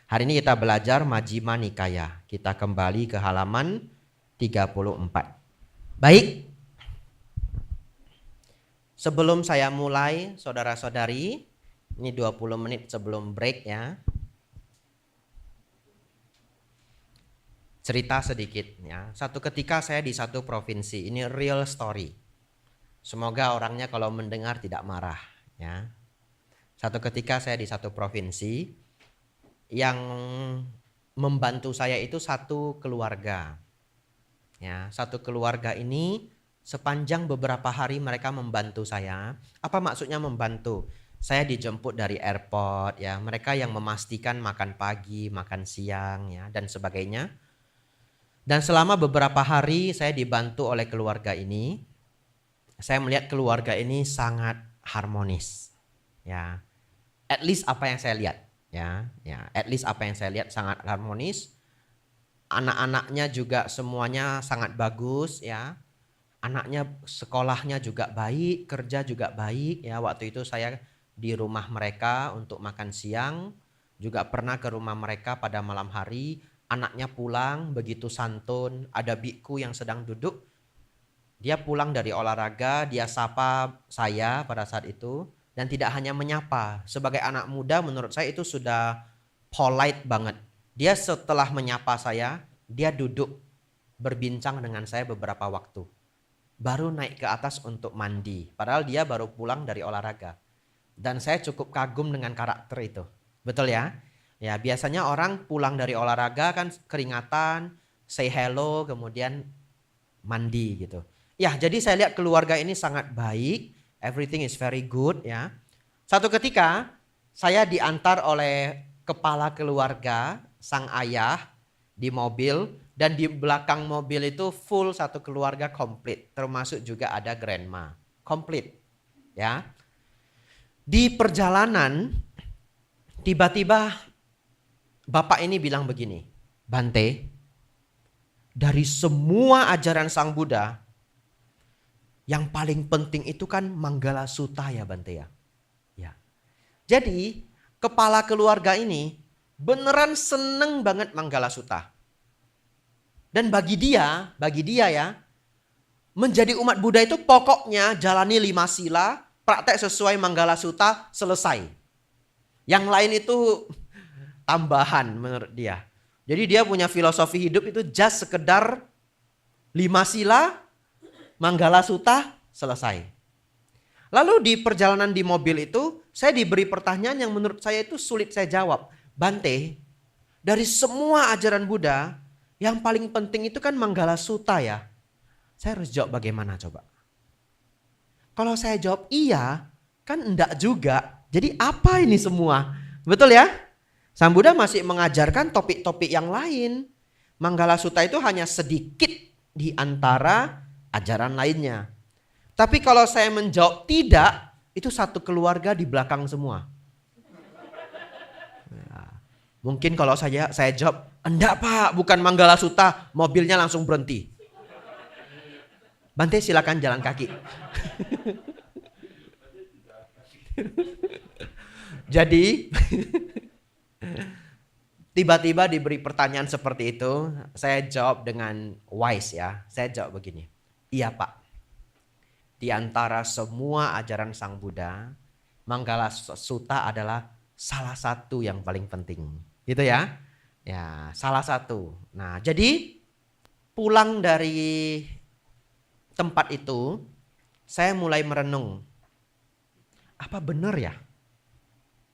Hari ini kita belajar Majjhima Nikaya. Kita kembali ke halaman 34. Baik. Sebelum saya mulai, saudara-saudari, ini 20 menit sebelum break ya. Cerita sedikit ya. Satu ketika saya di satu provinsi, ini real story. Semoga orangnya kalau mendengar tidak marah ya. Satu ketika saya di satu provinsi, yang membantu saya itu satu keluarga. Ya, satu keluarga ini sepanjang beberapa hari mereka membantu saya. Apa maksudnya membantu? Saya dijemput dari airport ya, mereka yang memastikan makan pagi, makan siang ya dan sebagainya. Dan selama beberapa hari saya dibantu oleh keluarga ini. Saya melihat keluarga ini sangat harmonis. Ya. At least apa yang saya lihat. Ya, at least apa yang saya lihat sangat harmonis. Anak-anaknya juga semuanya sangat bagus ya. Anaknya sekolahnya juga baik, kerja juga baik ya. Waktu itu saya di rumah mereka untuk makan siang, juga pernah ke rumah mereka pada malam hari. Anaknya pulang begitu santun, ada biku yang sedang duduk. Dia pulang dari olahraga, dia sapa saya pada saat itu. Dan tidak hanya menyapa, sebagai anak muda menurut saya itu sudah polite banget. Dia setelah menyapa saya, dia duduk berbincang dengan saya beberapa waktu. Baru naik ke atas untuk mandi, padahal dia baru pulang dari olahraga. Dan saya cukup kagum dengan karakter itu. Betul ya? Ya, biasanya orang pulang dari olahraga kan keringatan, say hello, kemudian mandi gitu. Ya, jadi saya lihat keluarga ini sangat baik. Everything is very good ya. Satu ketika saya diantar oleh kepala keluarga, sang ayah di mobil. Dan di belakang mobil itu full satu keluarga komplit. Termasuk juga ada grandma. Komplit ya. Di perjalanan tiba-tiba bapak ini bilang begini, Bante, dari semua ajaran Sang Buddha, yang paling penting itu kan Manggala Sutta ya Bante ya. Ya. Jadi kepala keluarga ini beneran seneng banget Manggala Sutta. Dan bagi dia ya, menjadi umat Buddha itu pokoknya jalani 5 sila, praktek sesuai Manggala Sutta, selesai. Yang lain itu tambahan menurut dia. Jadi dia punya filosofi hidup itu just sekedar 5 sila, Manggala Sutta, selesai. Lalu di perjalanan di mobil itu, saya diberi pertanyaan yang menurut saya itu sulit saya jawab. Bante, dari semua ajaran Buddha, yang paling penting itu kan Manggala Sutta ya. Saya harus jawab bagaimana coba? Kalau saya jawab iya, kan enggak juga. Jadi apa ini semua? Betul ya? Sang Buddha masih mengajarkan topik-topik yang lain. Manggala Sutta itu hanya sedikit di antara ajaran lainnya. Tapi kalau saya menjawab tidak, itu satu keluarga di belakang semua. Nah, mungkin kalau saya jawab, enggak Pak, bukan Manggala Sutta, mobilnya langsung berhenti. Bante silakan jalan kaki. Jadi tiba-tiba diberi pertanyaan seperti itu, saya jawab dengan wise ya. Saya jawab begini, iya Pak. Di antara semua ajaran Sang Buddha, Manggala Sutta adalah salah satu yang paling penting. Gitu ya. Ya, salah satu. Nah, jadi pulang dari tempat itu, saya mulai merenung. Apa benar ya?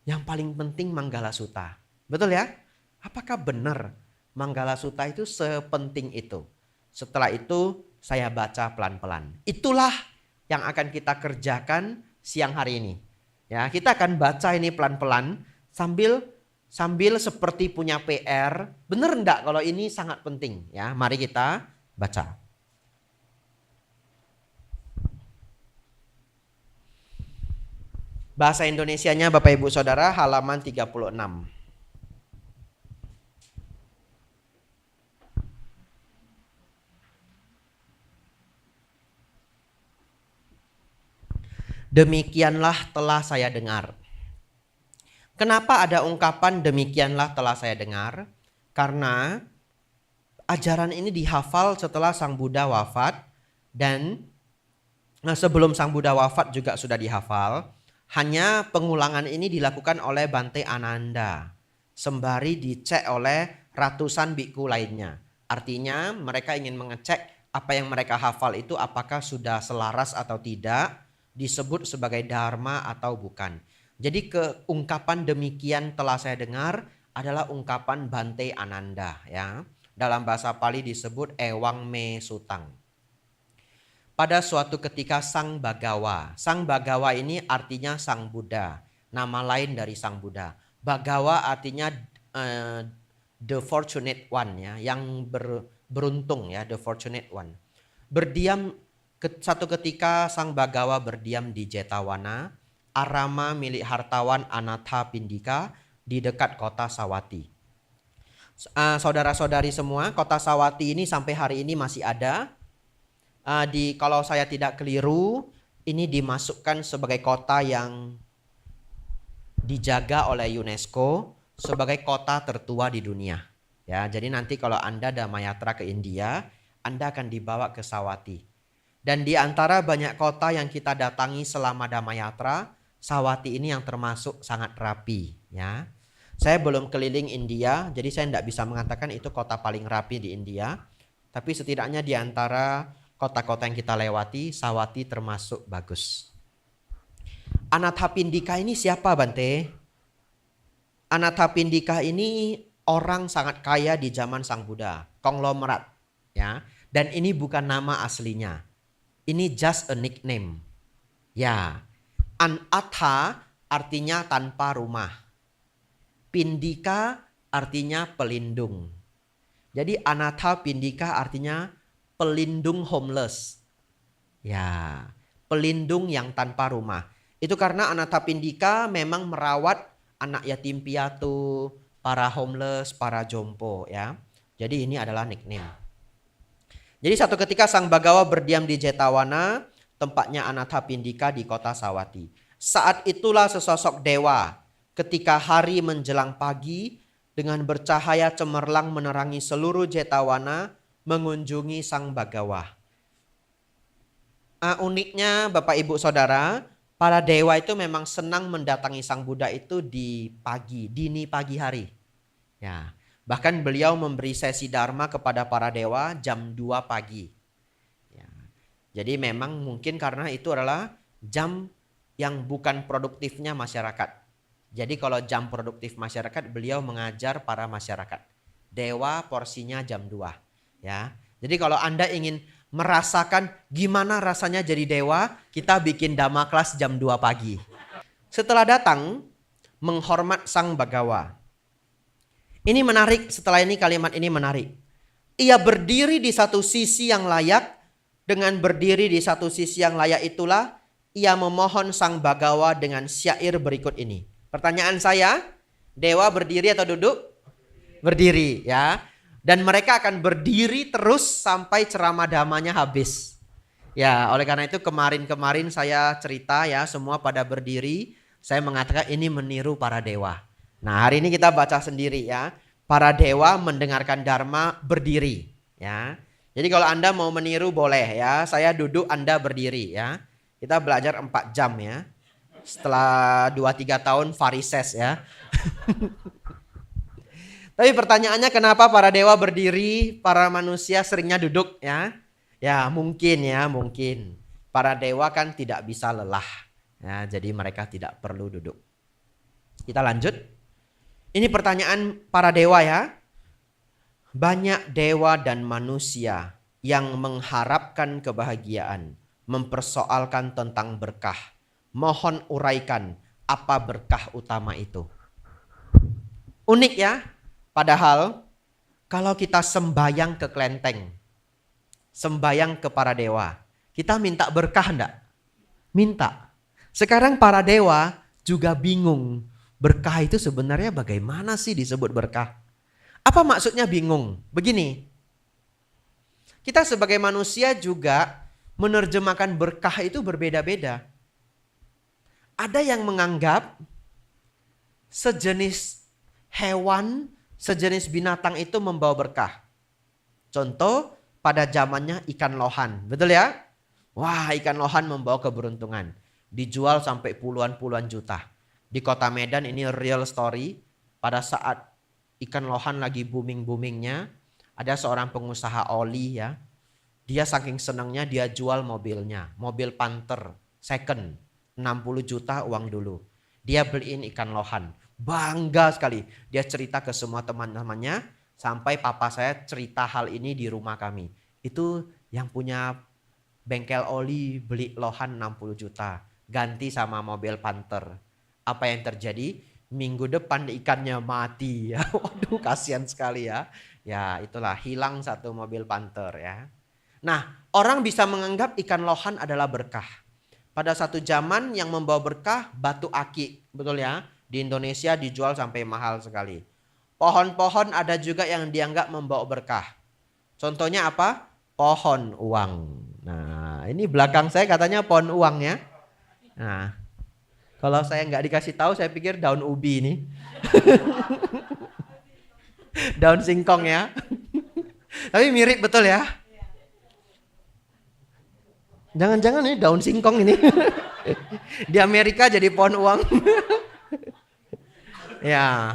Yang paling penting Manggala Sutta. Betul ya? Apakah benar Manggala Sutta itu sepenting itu? Setelah itu saya baca pelan-pelan. Itulah yang akan kita kerjakan siang hari ini. Ya, kita akan baca ini pelan-pelan sambil seperti punya PR. Benar enggak kalau ini sangat penting? Ya, mari kita baca. Bahasa Indonesianya Bapak Ibu Saudara halaman 36. Demikianlah telah saya dengar. Kenapa ada ungkapan demikianlah telah saya dengar? Karena ajaran ini dihafal setelah Sang Buddha wafat, dan sebelum Sang Buddha wafat juga sudah dihafal. Hanya pengulangan ini dilakukan oleh Bante Ananda sembari dicek oleh ratusan biku lainnya. Artinya mereka ingin mengecek apa yang mereka hafal itu apakah sudah selaras atau tidak, disebut sebagai dharma atau bukan. Jadi keungkapan demikian telah saya dengar adalah ungkapan Bante Ananda, ya. Dalam bahasa Pali disebut Ewang Me Sutang. Pada suatu ketika Sang Bagawa. Sang Bagawa ini artinya Sang Buddha, nama lain dari Sang Buddha. Bagawa artinya the fortunate one, ya, yang beruntung, ya, the fortunate one. Satu ketika Sang Bagawa berdiam di Jetawana, arama milik hartawan Anatha Pindika di dekat kota Sawati. Saudara-saudari semua, kota Sawati ini sampai hari ini masih ada. Kalau saya tidak keliru, ini dimasukkan sebagai kota yang dijaga oleh UNESCO sebagai kota tertua di dunia. Ya, jadi nanti kalau Anda Damayatra ke India, Anda akan dibawa ke Sawati. Dan di antara banyak kota yang kita datangi selama Damayatra, Sawati ini yang termasuk sangat rapi, ya. Saya belum keliling India, jadi saya tidak bisa mengatakan itu kota paling rapi di India. Tapi setidaknya di antara kota-kota yang kita lewati, Sawati termasuk bagus. Anatha Pindika ini siapa, Bante? Anatha Pindika ini orang sangat kaya di zaman Sang Buddha, konglomerat, ya. Dan ini bukan nama aslinya. Ini just a nickname. Ya. Anatha artinya tanpa rumah. Pindika artinya pelindung. Jadi Anatha Pindika artinya pelindung homeless. Ya, pelindung yang tanpa rumah. Itu karena Anatha Pindika memang merawat anak yatim piatu, para homeless, para jompo, ya. Jadi ini adalah nickname. Jadi satu ketika Sang Bagawa berdiam di Jetawana, tempatnya Anatha Pindika di kota Sawati. Saat itulah sesosok dewa ketika hari menjelang pagi dengan bercahaya cemerlang menerangi seluruh Jetawana mengunjungi Sang Bagawa. Uniknya Bapak Ibu Saudara, para dewa itu memang senang mendatangi Sang Buddha itu di pagi, dini pagi hari. Ya, bahkan beliau memberi sesi dharma kepada para dewa jam 2 pagi. Ya, jadi memang mungkin karena itu adalah jam yang bukan produktifnya masyarakat. Jadi kalau jam produktif masyarakat, beliau mengajar para masyarakat. Dewa porsinya jam 2. Ya. Jadi kalau Anda ingin merasakan gimana rasanya jadi dewa, kita bikin Dhamma kelas jam 2 pagi. Setelah datang, menghormat Sang Bagawa. Ini menarik, setelah ini kalimat ini menarik. Ia berdiri di satu sisi yang layak, dengan berdiri di satu sisi yang layak itulah ia memohon Sang Bagawa dengan syair berikut ini. Pertanyaan saya, dewa berdiri atau duduk? Berdiri, ya. Dan mereka akan berdiri terus sampai ceramah dhamanya habis. Ya, oleh karena itu kemarin saya cerita, ya, semua pada berdiri. Saya mengatakan ini meniru para dewa. Nah, hari ini kita baca sendiri, ya. Para dewa mendengarkan dharma berdiri, ya. Jadi kalau Anda mau meniru boleh, ya. Saya duduk, Anda berdiri, ya. Kita belajar 4 jam, ya. Setelah 2-3 tahun varises, ya. Tapi pertanyaannya kenapa para dewa berdiri, para manusia seringnya duduk, ya? Ya mungkin, ya, mungkin. Para dewa kan tidak bisa lelah, ya, jadi mereka tidak perlu duduk. Kita lanjut. Ini pertanyaan para dewa, ya. Banyak dewa dan manusia yang mengharapkan kebahagiaan, mempersoalkan tentang berkah. Mohon uraikan apa berkah utama itu. Unik, ya. Padahal kalau kita sembayang ke kelenteng, sembayang ke para dewa, kita minta berkah enggak? Minta. Sekarang para dewa juga bingung. Berkah itu sebenarnya bagaimana sih disebut berkah? Apa maksudnya bingung? Begini. Kita sebagai manusia juga menerjemahkan berkah itu berbeda-beda. Ada yang menganggap sejenis hewan, sejenis binatang itu membawa berkah. Contoh pada zamannya ikan lohan, betul ya? Wah, ikan lohan membawa keberuntungan. Dijual sampai puluhan juta. Di kota Medan ini real story. Pada saat ikan lohan lagi booming-boomingnya, ada seorang pengusaha oli ya. Dia saking senangnya dia jual mobilnya. Mobil Panther second. 60 juta uang dulu. Dia beliin ikan lohan. Bangga sekali. Dia cerita ke semua teman-temannya. Sampai papa saya cerita hal ini di rumah kami. Itu yang punya bengkel oli beli lohan 60 juta. Ganti sama mobil Panther. Apa yang terjadi? Minggu depan ikannya mati. Waduh, kasihan sekali ya. Ya itulah, hilang satu mobil Panther ya. Nah, orang bisa menganggap ikan lohan adalah berkah. Pada satu zaman yang membawa berkah batu aki. Betul ya? Di Indonesia dijual sampai mahal sekali. Pohon-pohon ada juga yang dianggap membawa berkah. Contohnya apa? Pohon uang. Nah, ini belakang saya katanya pohon uang ya. Nah, kalau saya nggak dikasih tahu saya pikir daun ubi ini. Daun singkong ya. Tapi mirip betul ya. Jangan-jangan ini daun singkong ini. Di Amerika jadi pohon uang. Ya.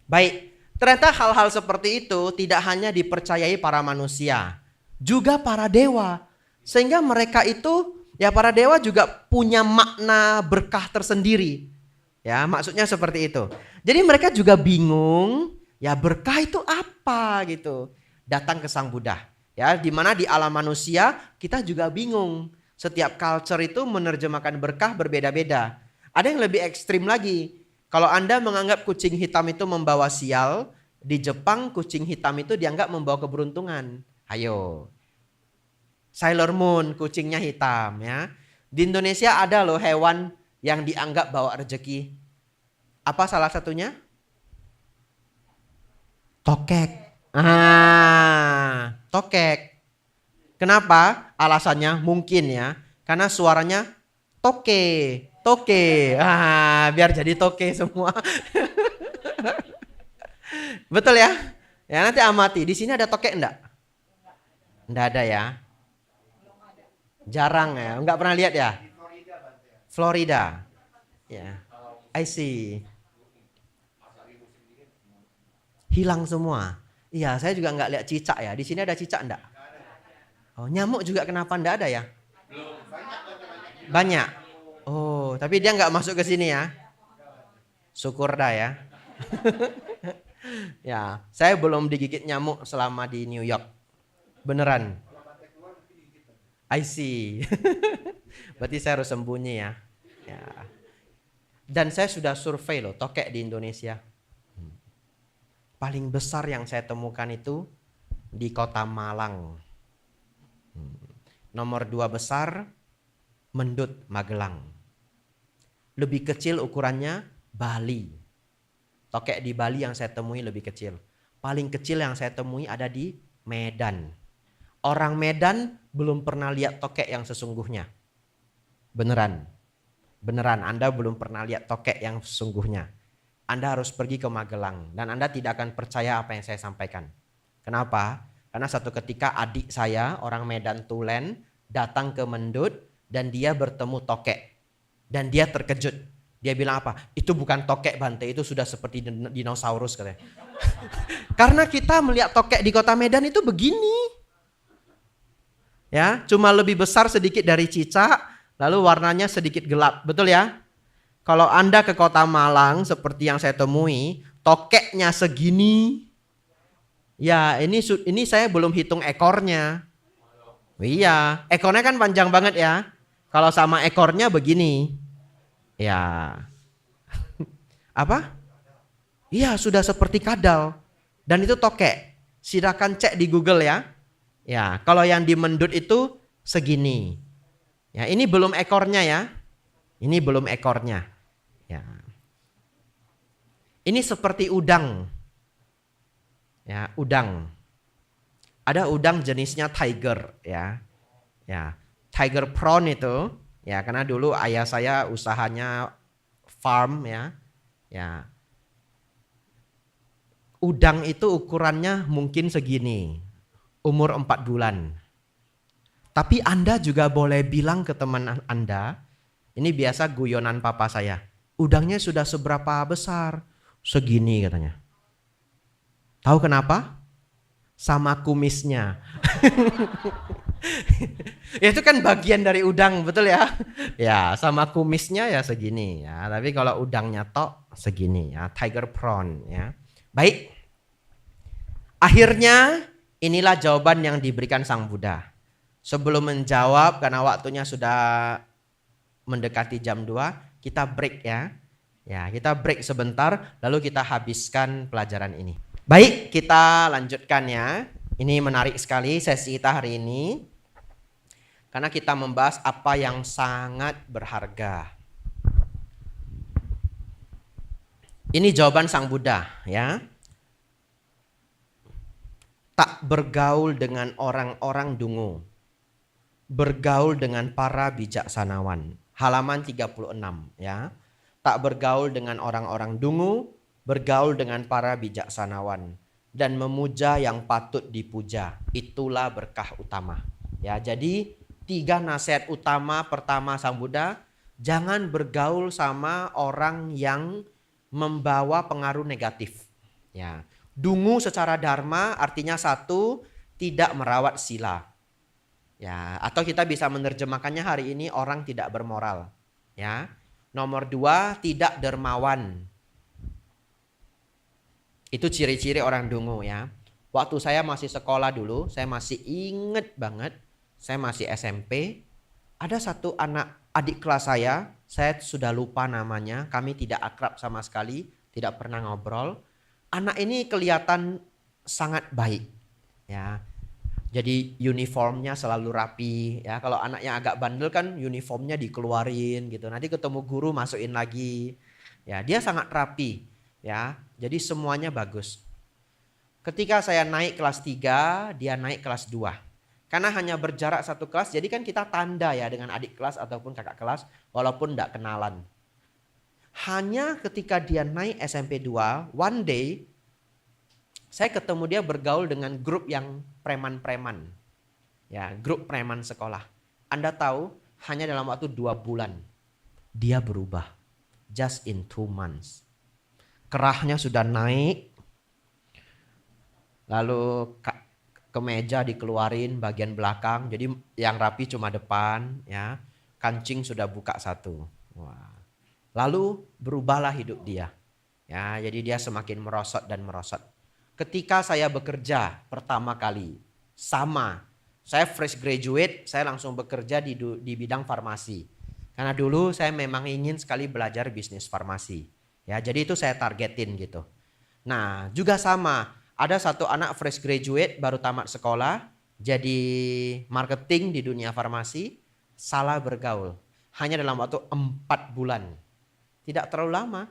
Baik, ternyata hal-hal seperti itu tidak hanya dipercayai para manusia, juga para dewa. Sehingga mereka itu, ya para dewa juga punya makna berkah tersendiri. Ya, maksudnya seperti itu. Jadi mereka juga bingung, ya berkah itu apa gitu. Datang ke Sang Buddha. Ya, di mana di alam manusia kita juga bingung. Setiap culture itu menerjemahkan berkah berbeda-beda. Ada yang lebih ekstrim lagi. Kalau Anda menganggap kucing hitam itu membawa sial, di Jepang kucing hitam itu dianggap membawa keberuntungan. Ayo. Sailor Moon kucingnya hitam ya. Di Indonesia ada loh hewan yang dianggap bawa rezeki. Apa salah satunya? Tokek. Tokek. Kenapa? Alasannya mungkin ya. Karena suaranya toke. Biar jadi toke semua. Betul ya? Ya nanti amati. Di sini ada tokek enggak? Enggak ada ya. Jarang ya. Enggak pernah lihat ya? Florida. Ya. I see. Hilang semua. Iya, saya juga enggak lihat cicak ya. Di sini ada cicak enggak? Oh, nyamuk juga kenapa enggak ada ya? Banyak. Oh, tapi dia nggak masuk ke sini ya. Syukur dah ya. Ya, saya belum digigit nyamuk selama di New York. Beneran. I see. Berarti saya harus sembunyi ya. Ya. Dan saya sudah survei loh tokek di Indonesia. Paling besar yang saya temukan itu di kota Malang. Nomor 2 besar Mendut, Magelang. Lebih kecil ukurannya Bali. Tokek di Bali yang saya temui lebih kecil. Paling kecil yang saya temui ada di Medan. Orang Medan belum pernah lihat tokek yang sesungguhnya. Beneran. Beneran Anda belum pernah lihat tokek yang sesungguhnya. Anda harus pergi ke Magelang. Dan Anda tidak akan percaya apa yang saya sampaikan. Kenapa? Karena satu ketika adik saya orang Medan Tulen datang ke Mendut dan dia bertemu tokek. Dan dia terkejut. Dia bilang apa? Itu bukan tokek Bante, itu sudah seperti dinosaurus katanya. Karena kita melihat tokek di kota Medan itu begini. Ya, cuma lebih besar sedikit dari cicak, lalu warnanya sedikit gelap. Betul ya? Kalau Anda ke kota Malang seperti yang saya temui, tokeknya segini. Ya, ini saya belum hitung ekornya. Iya, ekornya kan panjang banget ya. Kalau sama ekornya begini. Ya. Apa? Iya, sudah seperti kadal. Dan itu tokek. Silakan cek di Google ya. Ya, kalau yang di Mendut itu segini. Ya, ini belum ekornya ya. Ini belum ekornya. Ya. Ini seperti udang. Ya, udang. Ada udang jenisnya tiger ya. Ya. Tiger prawn itu ya karena dulu ayah saya usahanya farm ya. Ya. Udang itu ukurannya mungkin segini, umur 4 bulan. Tapi Anda juga boleh bilang ke teman Anda, ini biasa guyonan papa saya, udangnya sudah seberapa besar? Segini katanya. Tahu kenapa? Sama kumisnya. Ya, itu kan bagian dari udang, betul ya? Ya, sama kumisnya ya segini ya. Tapi kalau udangnya tok segini ya, tiger prawn ya. Baik. Akhirnya inilah jawaban yang diberikan Sang Buddha. Sebelum menjawab karena waktunya sudah mendekati jam 2, kita break ya. Ya, kita break sebentar lalu kita habiskan pelajaran ini. Baik, kita lanjutkan ya. Ini menarik sekali sesi kita hari ini. Karena kita membahas apa yang sangat berharga. Ini jawaban Sang Buddha ya. Tak bergaul dengan orang-orang dungu. Bergaul dengan para bijaksanawan. Halaman 36 ya. Tak bergaul dengan orang-orang dungu, bergaul dengan para bijaksanawan dan memuja yang patut dipuja. Itulah berkah utama. Ya, jadi 3 nasihat utama. Pertama Sang Buddha, jangan bergaul sama orang yang membawa pengaruh negatif. Ya. Dungu secara dharma artinya 1, tidak merawat sila. Ya, atau kita bisa menerjemahkannya hari ini orang tidak bermoral. Ya. Nomor 2, tidak dermawan. Itu ciri-ciri orang dungu ya. Waktu saya masih sekolah dulu, saya masih inget banget, saya masih SMP, ada satu adik kelas saya sudah lupa namanya, kami tidak akrab sama sekali, tidak pernah ngobrol. Anak ini kelihatan sangat baik ya. Jadi uniformnya selalu rapi ya. Kalau anaknya agak bandel kan uniformnya dikeluarin gitu. Nanti ketemu guru masukin lagi. Ya, dia sangat rapi ya. Jadi semuanya bagus. Ketika saya naik kelas 3, dia naik kelas 2. Karena hanya berjarak 1 kelas, jadi kan kita tanda ya dengan adik kelas ataupun kakak kelas walaupun tidak kenalan. Hanya ketika dia naik SMP 2, one day saya ketemu dia bergaul dengan grup yang preman-preman. Ya, grup preman sekolah. Anda tahu, hanya dalam waktu 2 bulan dia berubah. Just in 2 months. Kerahnya sudah naik. Lalu kemeja dikeluarin bagian belakang. Jadi yang rapi cuma depan, ya. Kancing sudah buka 1. Wah. Lalu berubahlah hidup dia. Ya, jadi dia semakin merosot dan merosot. Ketika saya bekerja pertama kali, sama. Saya fresh graduate, saya langsung bekerja di bidang farmasi. Karena dulu saya memang ingin sekali belajar bisnis farmasi. Ya, jadi itu saya targetin gitu. Nah, juga sama. Ada satu anak fresh graduate baru tamat sekolah, jadi marketing di dunia farmasi, salah bergaul. Hanya dalam waktu 4 bulan. Tidak terlalu lama.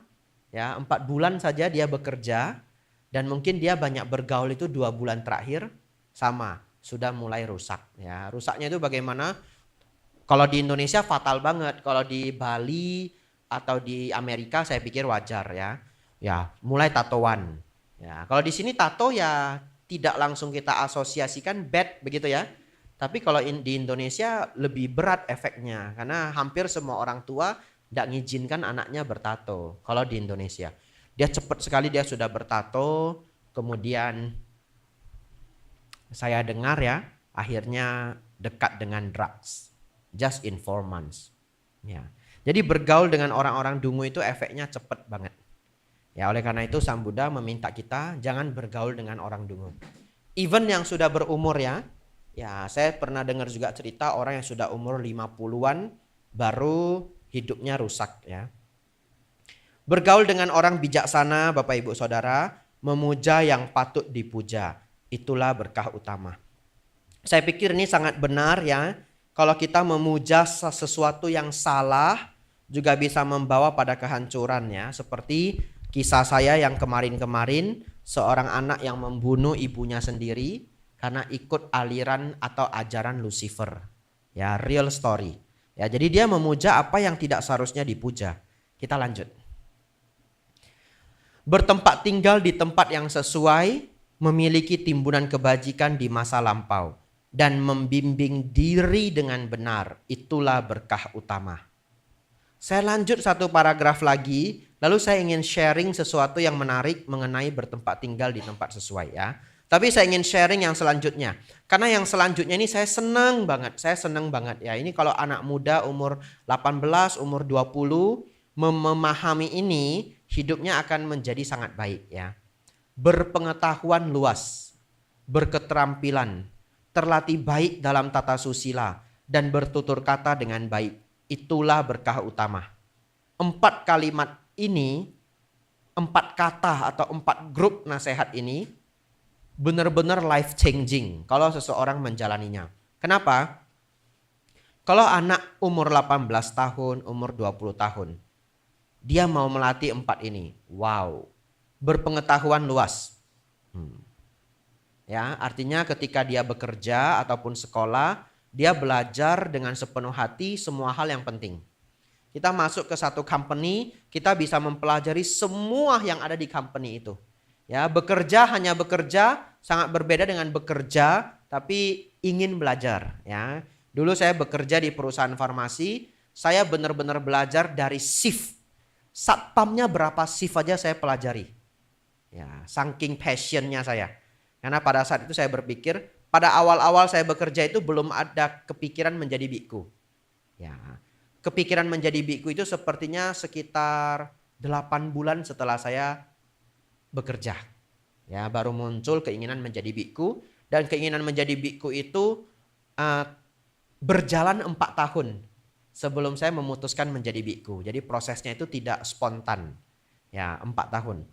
Ya, 4 bulan saja dia bekerja. Dan mungkin dia banyak bergaul itu 2 bulan terakhir sama sudah mulai rusak ya. Rusaknya itu bagaimana? Kalau di Indonesia fatal banget. Kalau di Bali atau di Amerika saya pikir wajar ya. Ya, mulai tatoan. Ya, kalau di sini tato ya tidak langsung kita asosiasikan bad begitu ya. Tapi kalau di Indonesia lebih berat efeknya karena hampir semua orang tua tidak mengizinkan anaknya bertato kalau di Indonesia. Dia cepat sekali dia sudah bertato, kemudian saya dengar ya, akhirnya dekat dengan drugs. Just in 4 months. Ya. Jadi bergaul dengan orang-orang dungu itu efeknya cepat banget. Ya, oleh karena itu Sang Buddha meminta kita jangan bergaul dengan orang dungu. Even yang sudah berumur ya. Ya, saya pernah dengar juga cerita orang yang sudah umur 50-an baru hidupnya rusak ya. Bergaul dengan orang bijaksana, Bapak Ibu Saudara, memuja yang patut dipuja. Itulah berkah utama. Saya pikir ini sangat benar ya. Kalau kita memuja sesuatu yang salah juga bisa membawa pada kehancuran ya. Seperti kisah saya yang kemarin-kemarin, seorang anak yang membunuh ibunya sendiri karena ikut aliran atau ajaran Lucifer. Ya, real story. Ya, jadi dia memuja apa yang tidak seharusnya dipuja. Kita lanjut. bertempat tinggal di tempat yang sesuai, memiliki timbunan kebajikan di masa lampau, dan membimbing diri dengan benar. Itulah berkah utama. Saya lanjut satu paragraf lagi, lalu saya ingin sharing sesuatu yang menarik mengenai bertempat tinggal di tempat sesuai ya. Tapi saya ingin sharing yang selanjutnya. Karena yang selanjutnya ini saya senang banget ya. Ini kalau anak muda umur 18, umur 20 memahami ini, hidupnya akan menjadi sangat baik ya. Berpengetahuan luas, berketerampilan, terlatih baik dalam tata susila, dan bertutur kata dengan baik. Itulah berkah utama. 4 kalimat ini, 4 kata atau 4 grup nasihat ini benar-benar life changing kalau seseorang menjalaninya. Kenapa? Kalau anak umur 18 tahun, umur 20 tahun, dia mau melatih 4 ini. Wow. Berpengetahuan luas. Ya, artinya ketika dia bekerja ataupun sekolah, dia belajar dengan sepenuh hati semua hal yang penting. Kita masuk ke satu company, kita bisa mempelajari semua yang ada di company itu. Ya, bekerja hanya bekerja, sangat berbeda dengan bekerja tapi ingin belajar. Ya, dulu saya bekerja di perusahaan farmasi, saya benar-benar belajar dari shift. Satpamnya berapa shift aja saya pelajari. Ya, saking passionnya saya. Karena pada saat itu saya berpikir, pada awal-awal saya bekerja itu belum ada kepikiran menjadi biku. Ya, kepikiran menjadi biku itu sepertinya sekitar 8 bulan setelah saya bekerja. Ya, baru muncul keinginan menjadi biku, dan keinginan menjadi biku itu berjalan 4 tahun sebelum saya memutuskan menjadi biku. Jadi prosesnya itu tidak spontan. Ya, 4 tahun.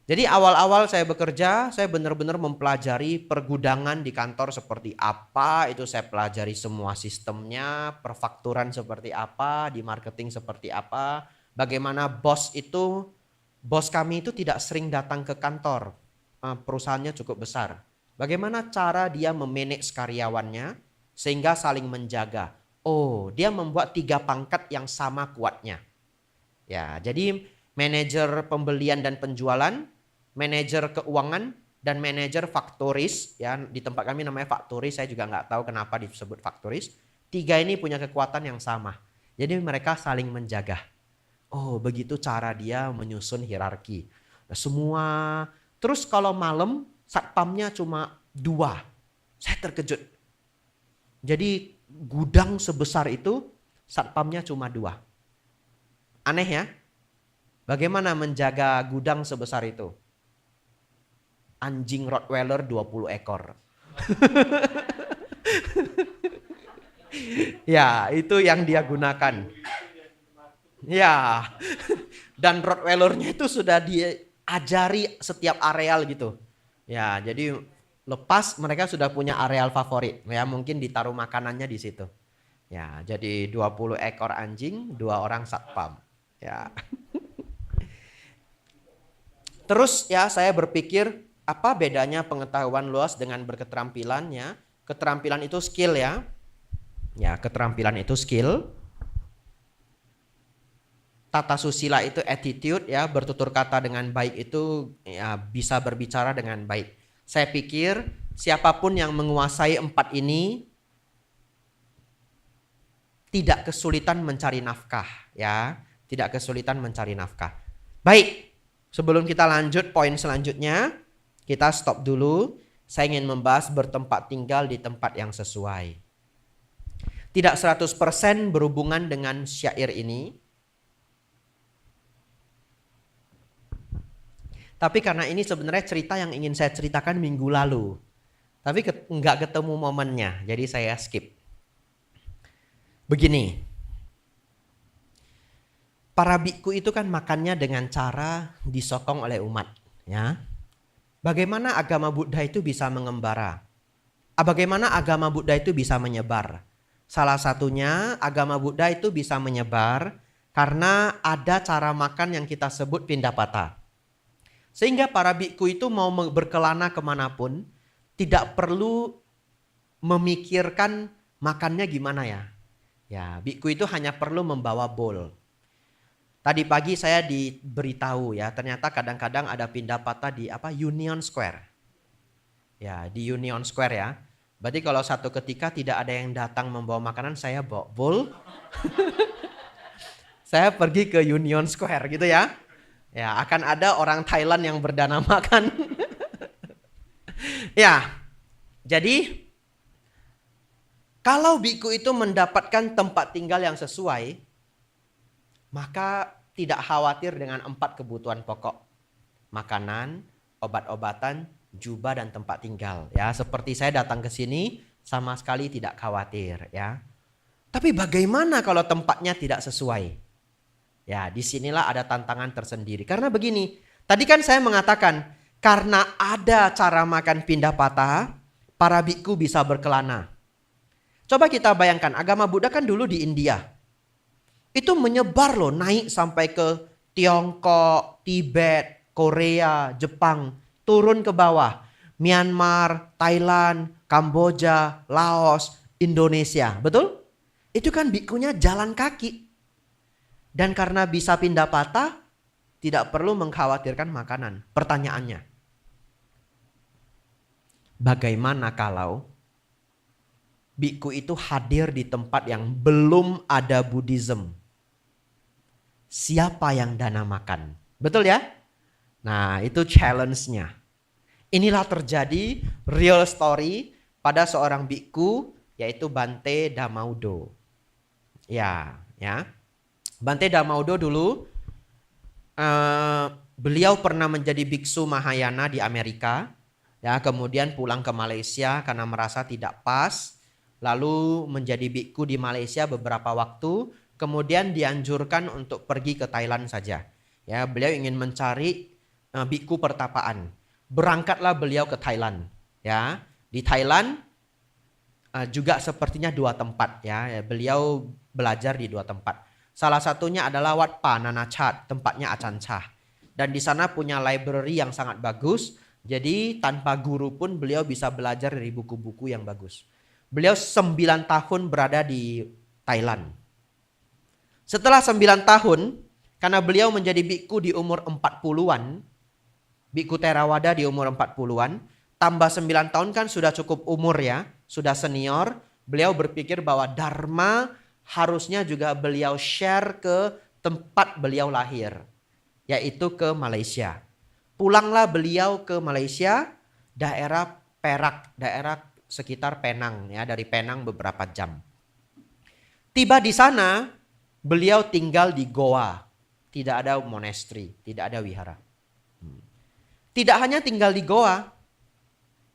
Jadi awal-awal saya bekerja, saya benar-benar mempelajari pergudangan di kantor seperti apa, itu saya pelajari semua sistemnya, perfakturan seperti apa, di marketing seperti apa, bagaimana bos kami itu tidak sering datang ke kantor, perusahaannya cukup besar. Bagaimana cara dia memanage karyawannya sehingga saling menjaga. Oh, dia membuat 3 pangkat yang sama kuatnya. Ya, jadi manajer pembelian dan penjualan, manajer keuangan, dan manajer faktoris. Ya, di tempat kami namanya faktoris, saya juga nggak tahu kenapa disebut faktoris. 3 ini punya kekuatan yang sama. Jadi mereka saling menjaga. Oh, begitu cara dia menyusun hierarki. Nah, semua. Terus kalau malam satpamnya cuma 2. Saya terkejut. Jadi gudang sebesar itu satpamnya cuma 2. Aneh ya? Bagaimana menjaga gudang sebesar itu? Anjing Rottweiler 20 ekor. Ya, itu yang dia gunakan. Ya, dan Rottweilernya itu sudah diajari setiap areal gitu. Ya, jadi lepas mereka sudah punya areal favorit. Ya, mungkin ditaruh makanannya di situ. Ya, jadi 20 ekor anjing, 2 orang satpam. Ya. Terus ya saya berpikir, apa bedanya pengetahuan luas dengan berketerampilan ya? Keterampilan itu skill ya. Ya, keterampilan itu skill. Tata susila itu attitude ya, bertutur kata dengan baik itu ya, bisa berbicara dengan baik. Saya pikir siapapun yang menguasai 4 ini tidak kesulitan mencari nafkah ya, tidak kesulitan mencari nafkah. Baik, sebelum kita lanjut poin selanjutnya, kita stop dulu. Saya ingin membahas bertempat tinggal di tempat yang sesuai. Tidak 100% berhubungan dengan syair ini. Tapi karena ini sebenarnya cerita yang ingin saya ceritakan minggu lalu. Tapi nggak ketemu momennya, jadi saya skip. Begini, para biku itu kan makannya dengan cara disokong oleh umat. Ya. Bagaimana agama Buddha itu bisa mengembara? Bagaimana agama Buddha itu bisa menyebar? Salah satunya agama Buddha itu bisa menyebar karena ada cara makan yang kita sebut pindapata. Sehingga para biku itu mau berkelana kemanapun tidak perlu memikirkan makannya gimana ya. Ya, biku itu hanya perlu membawa bowl. Tadi pagi saya diberitahu ya, ternyata kadang-kadang ada pindah patah di Union Square. Ya, di Union Square ya. Berarti kalau satu ketika tidak ada yang datang membawa makanan, saya bawa bowl. Saya pergi ke Union Square gitu ya. Ya, akan ada orang Thailand yang berdana makan. Ya, jadi kalau biku itu mendapatkan tempat tinggal yang sesuai, maka tidak khawatir dengan 4 kebutuhan pokok. Makanan, obat-obatan, jubah dan tempat tinggal. Ya, seperti saya datang ke sini sama sekali tidak khawatir ya. Tapi bagaimana kalau tempatnya tidak sesuai? Ya, disinilah ada tantangan tersendiri. Karena begini, tadi kan saya mengatakan karena ada cara makan pindah patah, para biku bisa berkelana. Coba kita bayangkan, agama Buddha kan dulu di India. Itu menyebar loh, naik sampai ke Tiongkok, Tibet, Korea, Jepang, turun ke bawah. Myanmar, Thailand, Kamboja, Laos, Indonesia. Betul? Itu kan bikunya jalan kaki. Dan karena bisa pindah patah, tidak perlu mengkhawatirkan makanan. Pertanyaannya, bagaimana kalau biku itu hadir di tempat yang belum ada Buddhism? Siapa yang dana makan? Betul ya? Nah, itu challenge-nya. Inilah terjadi real story pada seorang biku yaitu Bante Dhamaudo. Ya. Bante Dhamaudo dulu beliau pernah menjadi biksu Mahayana di Amerika. Ya, kemudian pulang ke Malaysia karena merasa tidak pas. Lalu menjadi biku di Malaysia beberapa waktu, kemudian dianjurkan untuk pergi ke Thailand saja. Ya, beliau ingin mencari biku pertapaan. Berangkatlah beliau ke Thailand. Ya, di Thailand juga sepertinya 2 tempat. Ya, beliau belajar di 2 tempat. Salah satunya adalah Wat Pananachat, tempatnya Achan Chah. Dan di sana punya library yang sangat bagus. Jadi tanpa guru pun beliau bisa belajar dari buku-buku yang bagus. Beliau 9 tahun berada di Thailand. Setelah 9 tahun, karena beliau menjadi biku di umur 40-an, biku Theravada di umur 40-an, tambah 9 tahun kan sudah cukup umur ya, sudah senior. Beliau berpikir bahwa Dharma harusnya juga beliau share ke tempat beliau lahir, yaitu ke Malaysia. Pulanglah beliau ke Malaysia, daerah Perak, daerah sekitar Penang ya, dari Penang beberapa jam. Tiba di sana, beliau tinggal di goa. Tidak ada monastery, tidak ada wihara. Tidak hanya tinggal di goa,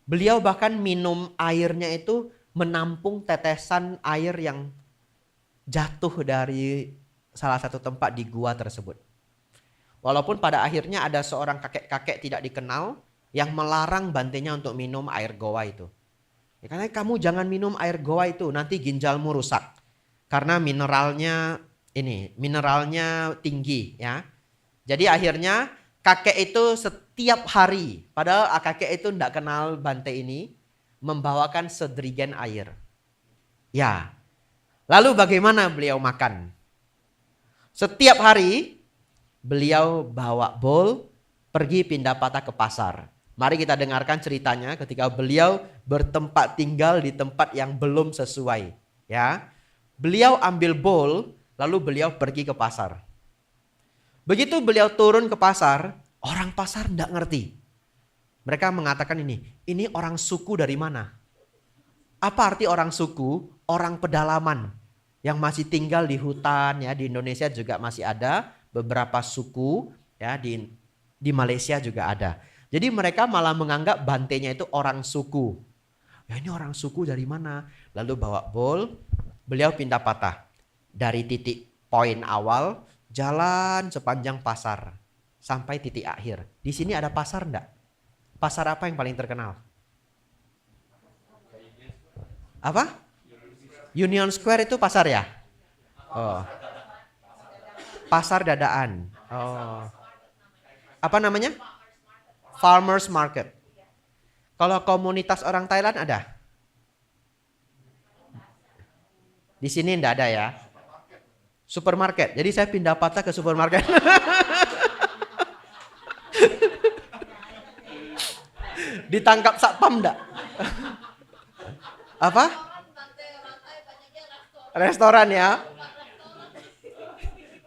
beliau bahkan minum airnya itu menampung tetesan air yang jatuh dari salah satu tempat di gua tersebut. Walaupun pada akhirnya ada seorang kakek-kakek tidak dikenal yang melarang bantenya untuk minum air goa itu. Ya, karena kamu jangan minum air goa itu, nanti ginjalmu rusak. Karena mineralnya tinggi ya. Jadi akhirnya kakek itu setiap hari, padahal kakek itu tidak kenal Bante ini, membawakan sedrigen air. Ya. Lalu bagaimana beliau makan? Setiap hari beliau bawa bowl, pergi pindah patah ke pasar. Mari kita dengarkan ceritanya ketika beliau bertempat tinggal di tempat yang belum sesuai. Ya, beliau ambil bowl, lalu beliau pergi ke pasar. Begitu beliau turun ke pasar, orang pasar tidak ngerti. Mereka mengatakan ini orang suku dari mana? Apa arti orang suku? Orang pedalaman yang masih tinggal di hutan ya, di Indonesia juga masih ada beberapa suku ya, di Malaysia juga ada. Jadi mereka malah menganggap bantenya itu orang suku. Ya ini orang suku dari mana? Lalu bawa bowl, beliau pindah patah dari titik poin awal jalan sepanjang pasar sampai titik akhir. Di sini ada pasar enggak? Pasar apa yang paling terkenal? Apa? Union Square itu pasar ya? Oh. Pasar dadaan. Oh. Apa namanya? Farmers Market. Kalau komunitas orang Thailand ada? Di sini enggak ada ya? Supermarket. Jadi saya pindah patah ke supermarket. Ditangkap satpam enggak? Apa? Restoran ya.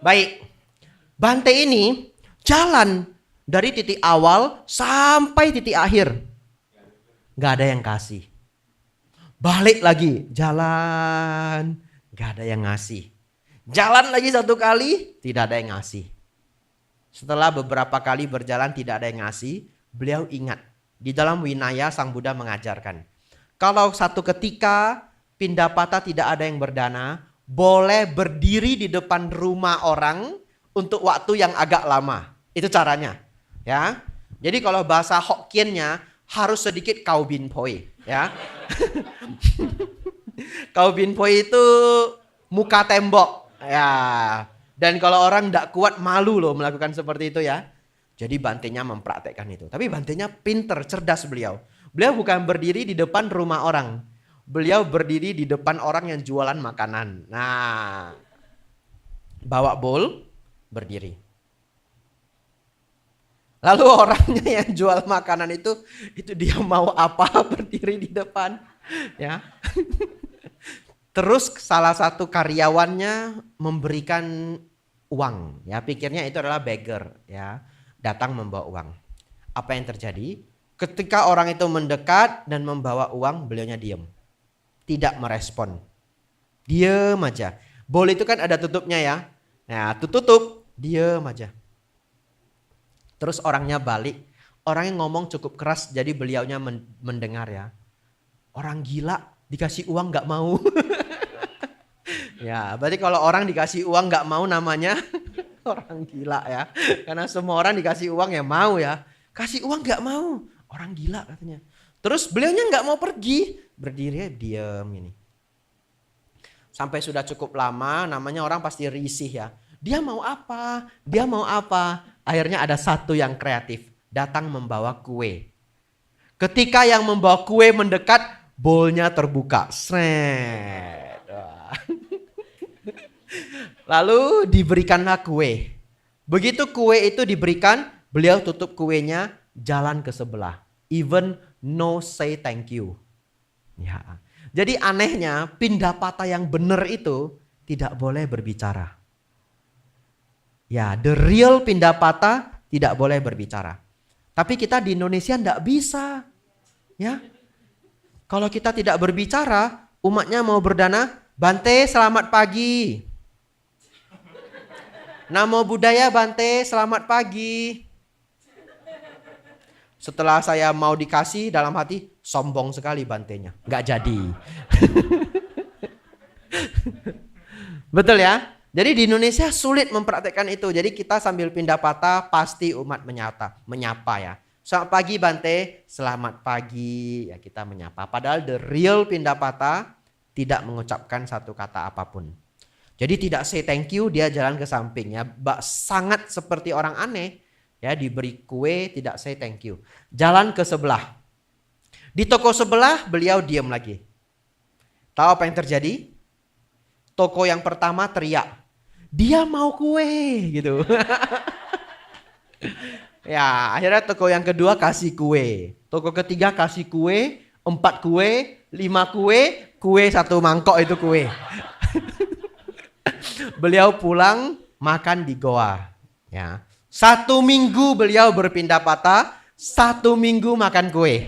Baik. Bante ini jalan dari titik awal sampai titik akhir. Gak ada yang kasih. Balik lagi, jalan, gak ada yang ngasih. Jalan lagi satu kali, tidak ada yang ngasih. Setelah beberapa kali berjalan tidak ada yang ngasih, beliau ingat. Di dalam Winaya Sang Buddha mengajarkan, kalau satu ketika Pindapata tidak ada yang berdana, boleh berdiri di depan rumah orang untuk waktu yang agak lama. Itu caranya. Ya. Jadi kalau bahasa Hokkiennya harus sedikit kau bin poi. Ya. Kau bin poi itu muka tembok. Ya. Dan kalau orang tidak kuat malu loh melakukan seperti itu ya. Jadi Bantenya mempraktekkan itu. Tapi Bantenya pinter, cerdas beliau. Beliau bukan berdiri di depan rumah orang. Beliau berdiri di depan orang yang jualan makanan. Nah, bawa bowl, berdiri. Lalu orangnya yang jual makanan itu dia mau apa berdiri di depan. Ya. Terus salah satu karyawannya memberikan uang. Ya, pikirnya itu adalah beggar. Ya. Datang membawa uang. Apa yang terjadi? Ketika orang itu mendekat dan membawa uang, beliaunya diam. Tidak merespon. Diam aja. Bowl itu kan ada tutupnya ya. Nah, tutup, diam aja. Terus orangnya balik. Orangnya ngomong cukup keras jadi beliaunya mendengar ya. Orang gila dikasih uang gak mau. Ya, berarti kalau orang dikasih uang gak mau namanya orang gila ya. Karena semua orang dikasih uang ya mau ya. Kasih uang gak mau. Orang gila katanya. Terus beliaunya gak mau pergi. Berdiri diam ini. Sampai sudah cukup lama namanya orang pasti risih ya. Dia mau apa? Dia mau apa? Akhirnya ada satu yang kreatif. Datang membawa kue. Ketika yang membawa kue mendekat, bowlnya terbuka. Sret. Lalu diberikanlah kue. Begitu kue itu diberikan, beliau tutup kuenya, jalan ke sebelah. Even no say thank you. Ya. Jadi anehnya Pindapata yang benar itu tidak boleh berbicara. Ya, the real Pindapata tidak boleh berbicara. Tapi kita di Indonesia tidak bisa. Ya. Kalau kita tidak berbicara, umatnya mau berdana, Bante selamat pagi. Namo Buddhaya Bante, selamat pagi. Setelah saya mau dikasih dalam hati, sombong sekali Bantenya. Nggak jadi. Betul ya? Jadi di Indonesia sulit mempraktekkan itu. Jadi kita sambil Pindapata pasti umat menyapa ya. Selamat pagi Bante, selamat pagi. Ya kita menyapa. Padahal the real Pindapata tidak mengucapkan satu kata apapun. Jadi tidak say thank you, dia jalan ke samping ya. Sangat seperti orang aneh. Ya, diberi kue tidak say thank you. Jalan ke sebelah. Di toko sebelah beliau diam lagi. Tahu apa yang terjadi? Toko yang pertama teriak, dia mau kue gitu. Ya, akhirnya toko yang kedua kasih kue. Toko ketiga kasih kue, 4 kue, 5 kue, kue 1 mangkok itu kue. Beliau pulang makan di goa. Ya. 1 minggu beliau Pindapata, 1 minggu makan kue.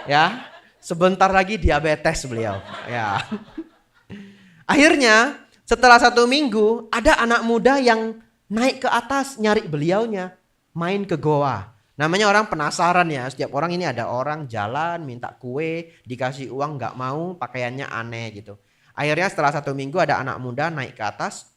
Ya. Sebentar lagi diabetes beliau. Ya. Akhirnya setelah 1 minggu ada anak muda yang naik ke atas nyari beliaunya, main ke goa. Namanya orang penasaran ya, setiap orang ini ada orang jalan minta kue, dikasih uang nggak mau, pakaiannya aneh gitu. Akhirnya setelah 1 minggu ada anak muda naik ke atas,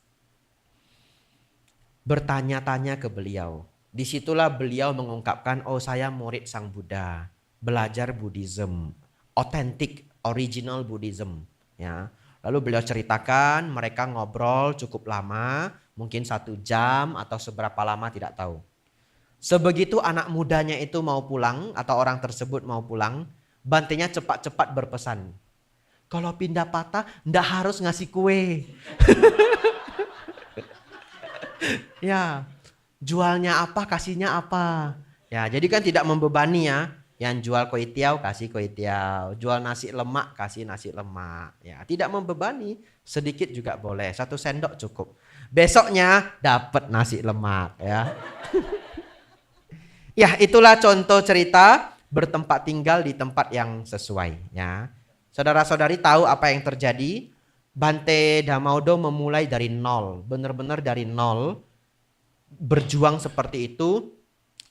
bertanya-tanya ke beliau. Disitulah beliau mengungkapkan, oh saya murid Sang Buddha, belajar Buddhism, authentic, original Buddhism. Ya. Lalu beliau ceritakan, mereka ngobrol cukup lama, mungkin 1 jam atau seberapa lama tidak tahu. Sebegitu anak mudanya itu mau pulang atau orang tersebut mau pulang, Bantenya cepat-cepat berpesan, kalau Pindapata ndak harus ngasih kue. Ya, jualnya apa, kasihnya apa. Ya, jadi kan tidak membebani ya. Yang jual kue tiaw kasih kue tiaw, jual nasi lemak kasih nasi lemak. Ya, tidak membebani, sedikit juga boleh, 1 sendok cukup. Besoknya dapat nasi lemak ya. Ya, itulah contoh cerita bertempat tinggal di tempat yang sesuai ya. Saudara-saudari tahu apa yang terjadi? Bante Dhamaudo memulai dari nol, benar-benar dari nol, berjuang seperti itu.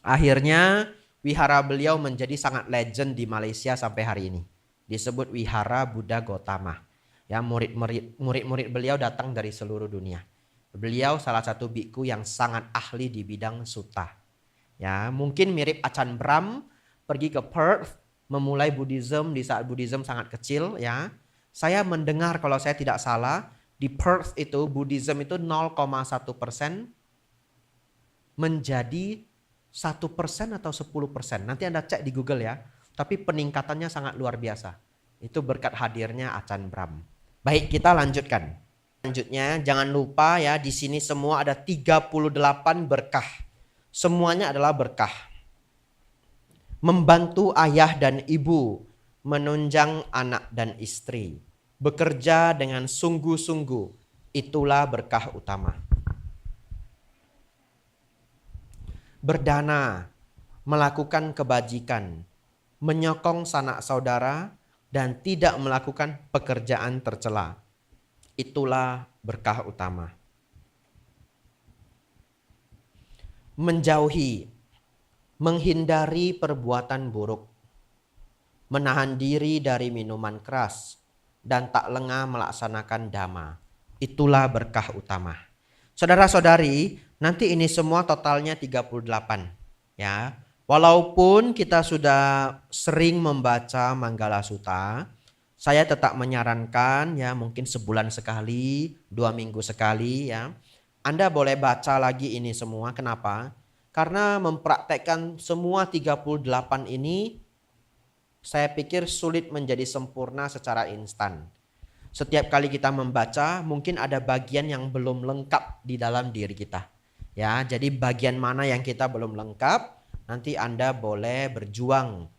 Akhirnya wihara beliau menjadi sangat legend di Malaysia sampai hari ini. Disebut Wihara Buddha Gautama. Ya, murid-murid beliau datang dari seluruh dunia. Beliau salah satu biku yang sangat ahli di bidang sutta. Ya, mungkin mirip Ajahn Brahm, pergi ke Perth, memulai Buddhism di saat Buddhism sangat kecil ya. Saya mendengar kalau saya tidak salah di Perth itu Buddhism itu 0,1% menjadi 1% atau 10%. Nanti Anda cek di Google ya. Tapi peningkatannya sangat luar biasa. Itu berkat hadirnya Ajahn Brahm. Baik, kita lanjutkan. Selanjutnya jangan lupa ya, di sini semua ada 38 berkah. Semuanya adalah berkah. Membantu ayah dan ibu, menunjang anak dan istri, bekerja dengan sungguh-sungguh, itulah berkah utama. Berdana, melakukan kebajikan, menyokong sanak saudara, dan tidak melakukan pekerjaan tercela, itulah berkah utama. Menjauhi, menghindari perbuatan buruk, menahan diri dari minuman keras, dan tak lengah melaksanakan dhamma. Itulah berkah utama. Saudara-saudari, nanti ini semua totalnya 38. Ya. Walaupun kita sudah sering membaca Manggala Sutta, saya tetap menyarankan ya mungkin sebulan sekali, 2 minggu sekali ya. Anda boleh baca lagi ini semua. Kenapa? Karena mempraktekkan semua 38 ini saya pikir sulit menjadi sempurna secara instan. Setiap kali kita membaca mungkin ada bagian yang belum lengkap di dalam diri kita. Ya, jadi bagian mana yang kita belum lengkap, nanti Anda boleh berjuang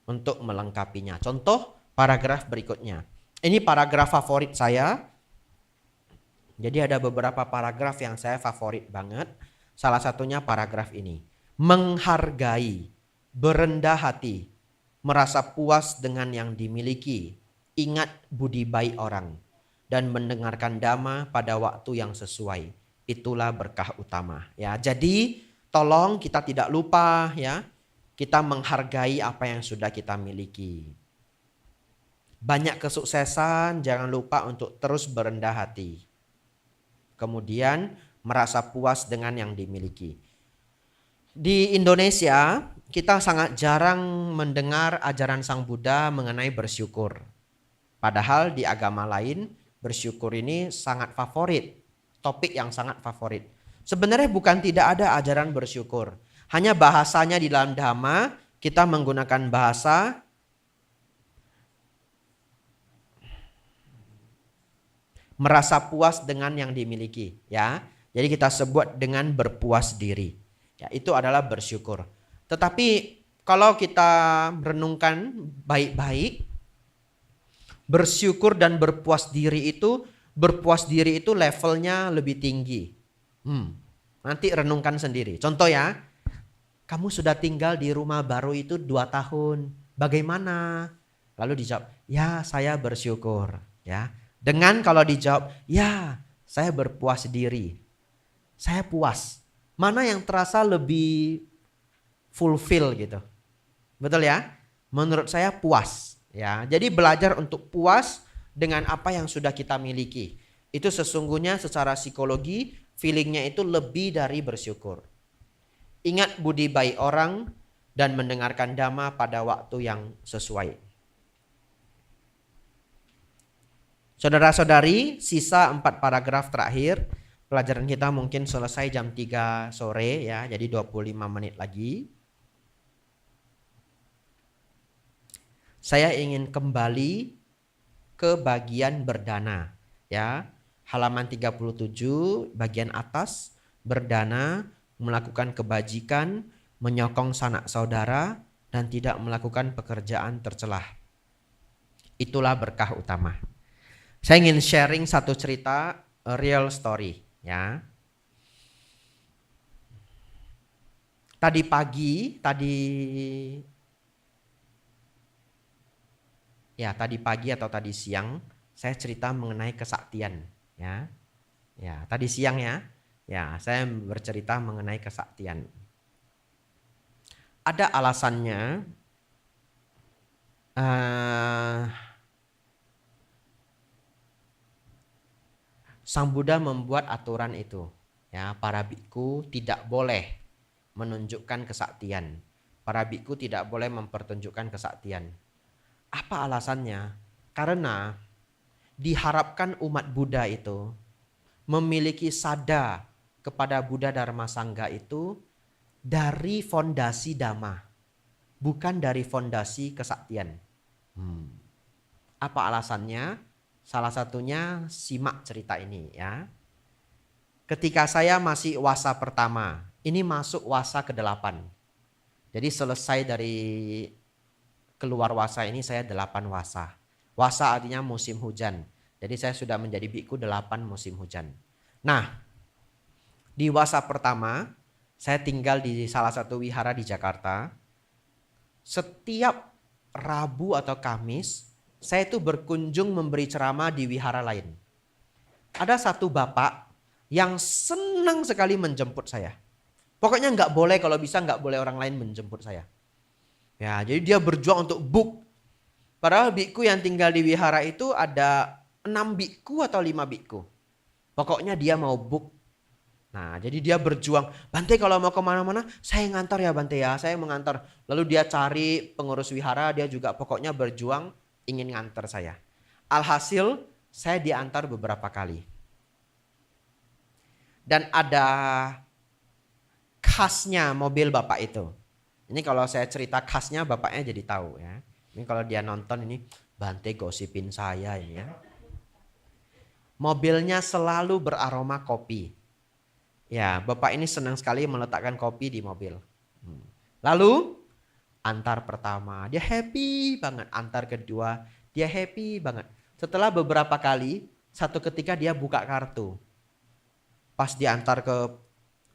untuk melengkapinya. Contoh paragraf berikutnya. Ini paragraf favorit saya. Jadi ada beberapa paragraf yang saya favorit banget. Salah satunya paragraf ini. Menghargai, berendah hati, merasa puas dengan yang dimiliki, ingat budi baik orang, dan mendengarkan dhamma pada waktu yang sesuai. Itulah berkah utama. Ya, jadi tolong kita tidak lupa ya. Kita menghargai apa yang sudah kita miliki. Banyak kesuksesan, jangan lupa untuk terus berendah hati. Kemudian merasa puas dengan yang dimiliki. Di Indonesia kita sangat jarang mendengar ajaran Sang Buddha mengenai bersyukur. Padahal di agama lain bersyukur ini sangat favorit. Topik yang sangat favorit. Sebenarnya bukan tidak ada ajaran bersyukur. Hanya bahasanya di dalam Dhamma kita menggunakan bahasa merasa puas dengan yang dimiliki ya. Jadi kita sebut dengan berpuas diri. Ya, itu adalah bersyukur. Tetapi kalau kita renungkan baik-baik, bersyukur dan berpuas diri itu levelnya lebih tinggi. Nanti renungkan sendiri. Contoh ya, kamu sudah tinggal di rumah baru itu 2 tahun. Bagaimana? Lalu dijawab, ya saya bersyukur ya. Dengan kalau dijawab, ya saya berpuas diri. Saya puas. Mana yang terasa lebih fulfill gitu. Betul ya? Menurut saya puas. Ya, jadi belajar untuk puas dengan apa yang sudah kita miliki. Itu sesungguhnya secara psikologi feelingnya itu lebih dari bersyukur. Ingat budi baik orang dan mendengarkan dhamma pada waktu yang sesuai. Saudara-saudari, sisa 4 paragraf terakhir. Pelajaran kita mungkin selesai jam 3 sore ya, jadi 25 menit lagi. Saya ingin kembali ke bagian berdana ya. Halaman 37 bagian atas berdana, melakukan kebajikan, menyokong sanak saudara, dan tidak melakukan pekerjaan tercelah. Itulah berkah utama. Saya ingin sharing satu cerita, a real story ya. Tadi pagi atau tadi siang saya cerita mengenai kesaktian ya. Ya, tadi siang ya. Ya, saya bercerita mengenai kesaktian. Ada alasannya. Sang Buddha membuat aturan itu. Ya, para biku tidak boleh menunjukkan kesaktian. Para biku tidak boleh mempertunjukkan kesaktian. Apa alasannya? Karena diharapkan umat Buddha itu memiliki sada kepada Buddha Dharma Sangha itu dari fondasi Dhamma, bukan dari fondasi kesaktian. Apa alasannya? Salah satunya simak cerita ini ya. Ketika saya masih wasa pertama, ini masuk wasa ke-8. Jadi selesai dari keluar wasa ini saya 8 wasa. Wasa artinya musim hujan. Jadi saya sudah menjadi biku 8 musim hujan. Nah, di wasa pertama saya tinggal di salah satu wihara di Jakarta. Setiap Rabu atau Kamis saya itu berkunjung memberi ceramah di wihara lain. Ada satu bapak yang senang sekali menjemput saya. Pokoknya nggak boleh, kalau bisa nggak boleh orang lain menjemput saya. Ya, jadi dia berjuang untuk book. Padahal biku yang tinggal di wihara itu ada 6 biku atau 5 biku. Pokoknya dia mau book. Nah, jadi dia berjuang. Bante kalau mau kemana-mana, saya ngantar ya Bante ya, saya mengantar. Lalu dia cari pengurus wihara, dia juga pokoknya berjuang ingin ngantar saya. Alhasil saya diantar beberapa kali. Dan ada khasnya mobil bapak itu. Ini kalau saya cerita khasnya bapaknya jadi tahu ya. Ini kalau dia nonton ini, Bante gosipin saya ini ya. Mobilnya selalu beraroma kopi. Ya, bapak ini senang sekali meletakkan kopi di mobil. Lalu antar pertama dia happy banget, antar kedua dia happy banget. Setelah beberapa kali, satu ketika dia buka kartu. Pas diantar ke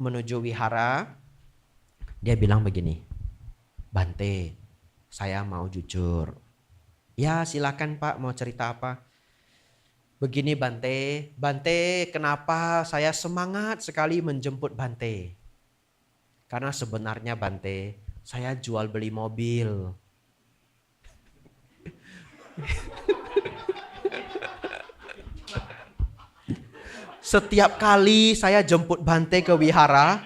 menuju wihara, dia bilang begini, Bante, saya mau jujur. Ya silakan Pak, mau cerita apa? Begini Bante, Bante kenapa saya semangat sekali menjemput Bante? Karena sebenarnya Bante, saya jual beli mobil. Setiap kali saya jemput Bante ke wihara,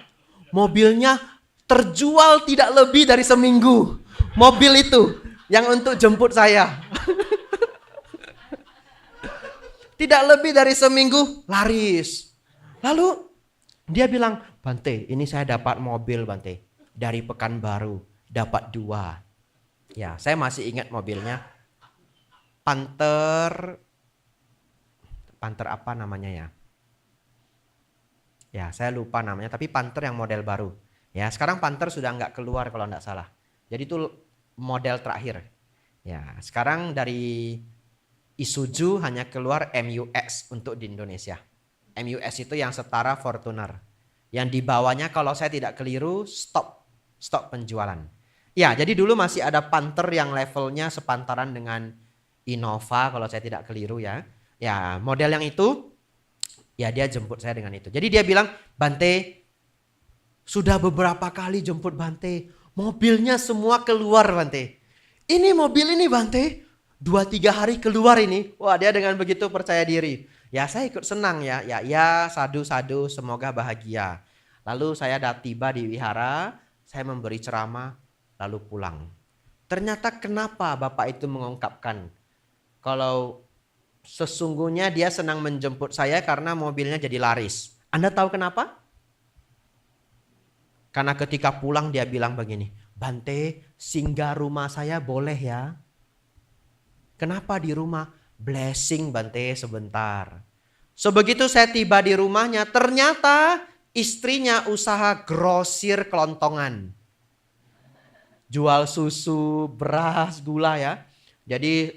mobilnya terjual tidak lebih dari seminggu. Mobil itu yang untuk jemput saya. Tidak lebih dari seminggu laris. Lalu dia bilang, Bante ini saya dapat mobil Bante. Dari Pekanbaru dapat 2. Ya saya masih ingat mobilnya. Panther apa namanya ya? Ya saya lupa namanya, tapi Panther yang model baru. Ya sekarang Panther sudah nggak keluar kalau nggak salah. Jadi itu model terakhir. Ya sekarang dari Isuzu hanya keluar MU-X untuk di Indonesia. MU-X itu yang setara Fortuner. Yang di bawahnya kalau saya tidak keliru stop penjualan. Ya jadi dulu masih ada Panther yang levelnya sepantaran dengan Innova kalau saya tidak keliru ya. Ya model yang itu. Ya dia jemput saya dengan itu. Jadi dia bilang, Bante sudah beberapa kali jemput Bante. Mobilnya semua keluar Bante. Ini mobil ini Bante 2-3 hari keluar ini. Wah dia dengan begitu percaya diri. Ya saya ikut senang ya. Ya sadu semoga bahagia. Lalu saya tiba di wihara. Saya memberi ceramah lalu pulang. Ternyata kenapa bapak itu mengungkapkan kalau sesungguhnya dia senang menjemput saya karena mobilnya jadi laris. Anda tahu kenapa? Karena ketika pulang dia bilang begini, Bante singgah rumah saya boleh ya? Kenapa di rumah? Blessing Bante sebentar. Sebegitu saya tiba di rumahnya ternyata Istrinya usaha grosir kelontongan. Jual susu, beras, gula ya. Jadi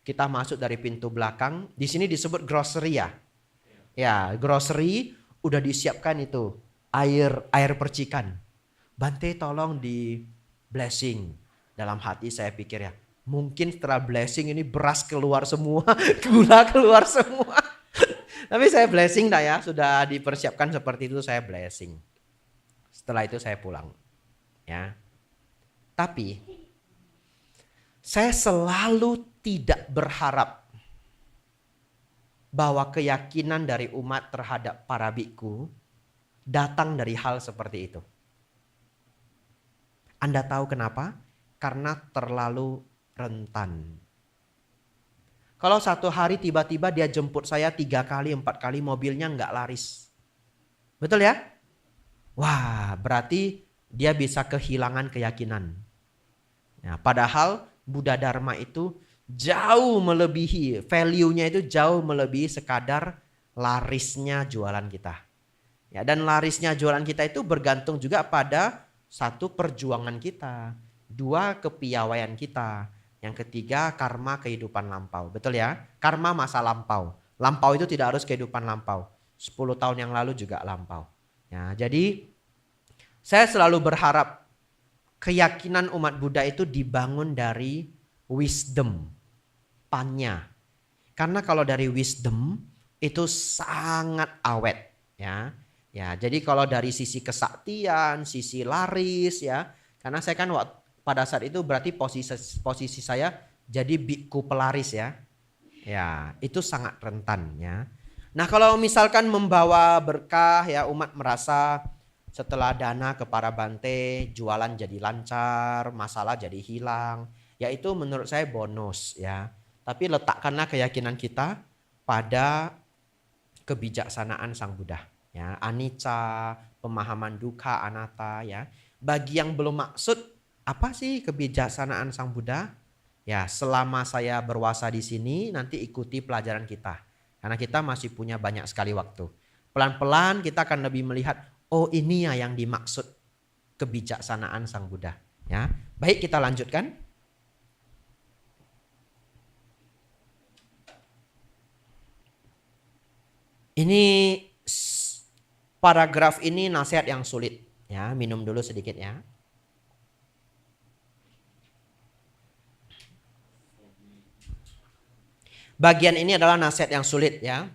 kita masuk dari pintu belakang. Di sini disebut grocery ya. Ya, grocery udah disiapkan itu. Air percikan. Bante tolong di blessing. Dalam hati saya pikir ya. Mungkin setelah blessing ini beras keluar semua. Gula keluar semua. Tapi saya blessing dah ya, sudah dipersiapkan seperti itu, saya blessing. Setelah itu saya pulang. Ya. Tapi saya selalu tidak berharap bahwa keyakinan dari umat terhadap para biku datang dari hal seperti itu. Anda tahu kenapa? Karena terlalu rentan. Kalau satu hari tiba-tiba dia jemput saya 3 kali, 4 kali, mobilnya nggak laris. Betul ya? Wah, berarti dia bisa kehilangan keyakinan. Ya, padahal Buddha Dharma itu jauh melebihi, value-nya itu jauh melebihi sekadar larisnya jualan kita. Ya, dan larisnya jualan kita itu bergantung juga pada satu, perjuangan kita. 2, kepiawaian kita. Yang ketiga, karma kehidupan lampau. Betul ya? Karma masa lampau. Lampau itu tidak harus kehidupan lampau. 10 tahun yang lalu juga lampau. Ya, jadi saya selalu berharap keyakinan umat Buddha itu dibangun dari wisdom, panya. Karena kalau dari wisdom itu sangat awet. Ya, jadi kalau dari sisi kesaktian, sisi laris ya. Karena saya kan pada saat itu berarti posisi saya jadi biku pelaris ya. Ya, itu sangat rentan ya. Nah, kalau misalkan membawa berkah ya, umat merasa setelah dana ke para bante, jualan jadi lancar, masalah jadi hilang. Ya itu menurut saya bonus ya. Tapi letakkanlah keyakinan kita pada kebijaksanaan Sang Buddha. Ya, anicca, pemahaman dukkha, anatta ya. Bagi yang belum maksud, apa sih kebijaksanaan Sang Buddha? Ya, selama saya berwasa di sini nanti ikuti pelajaran kita. Karena kita masih punya banyak sekali waktu. Pelan-pelan kita akan lebih melihat, oh ini ya yang dimaksud kebijaksanaan Sang Buddha. Ya, baik kita lanjutkan. Ini paragraf ini nasihat yang sulit. Ya, minum dulu sedikit ya. Bagian ini adalah nasihat yang sulit ya.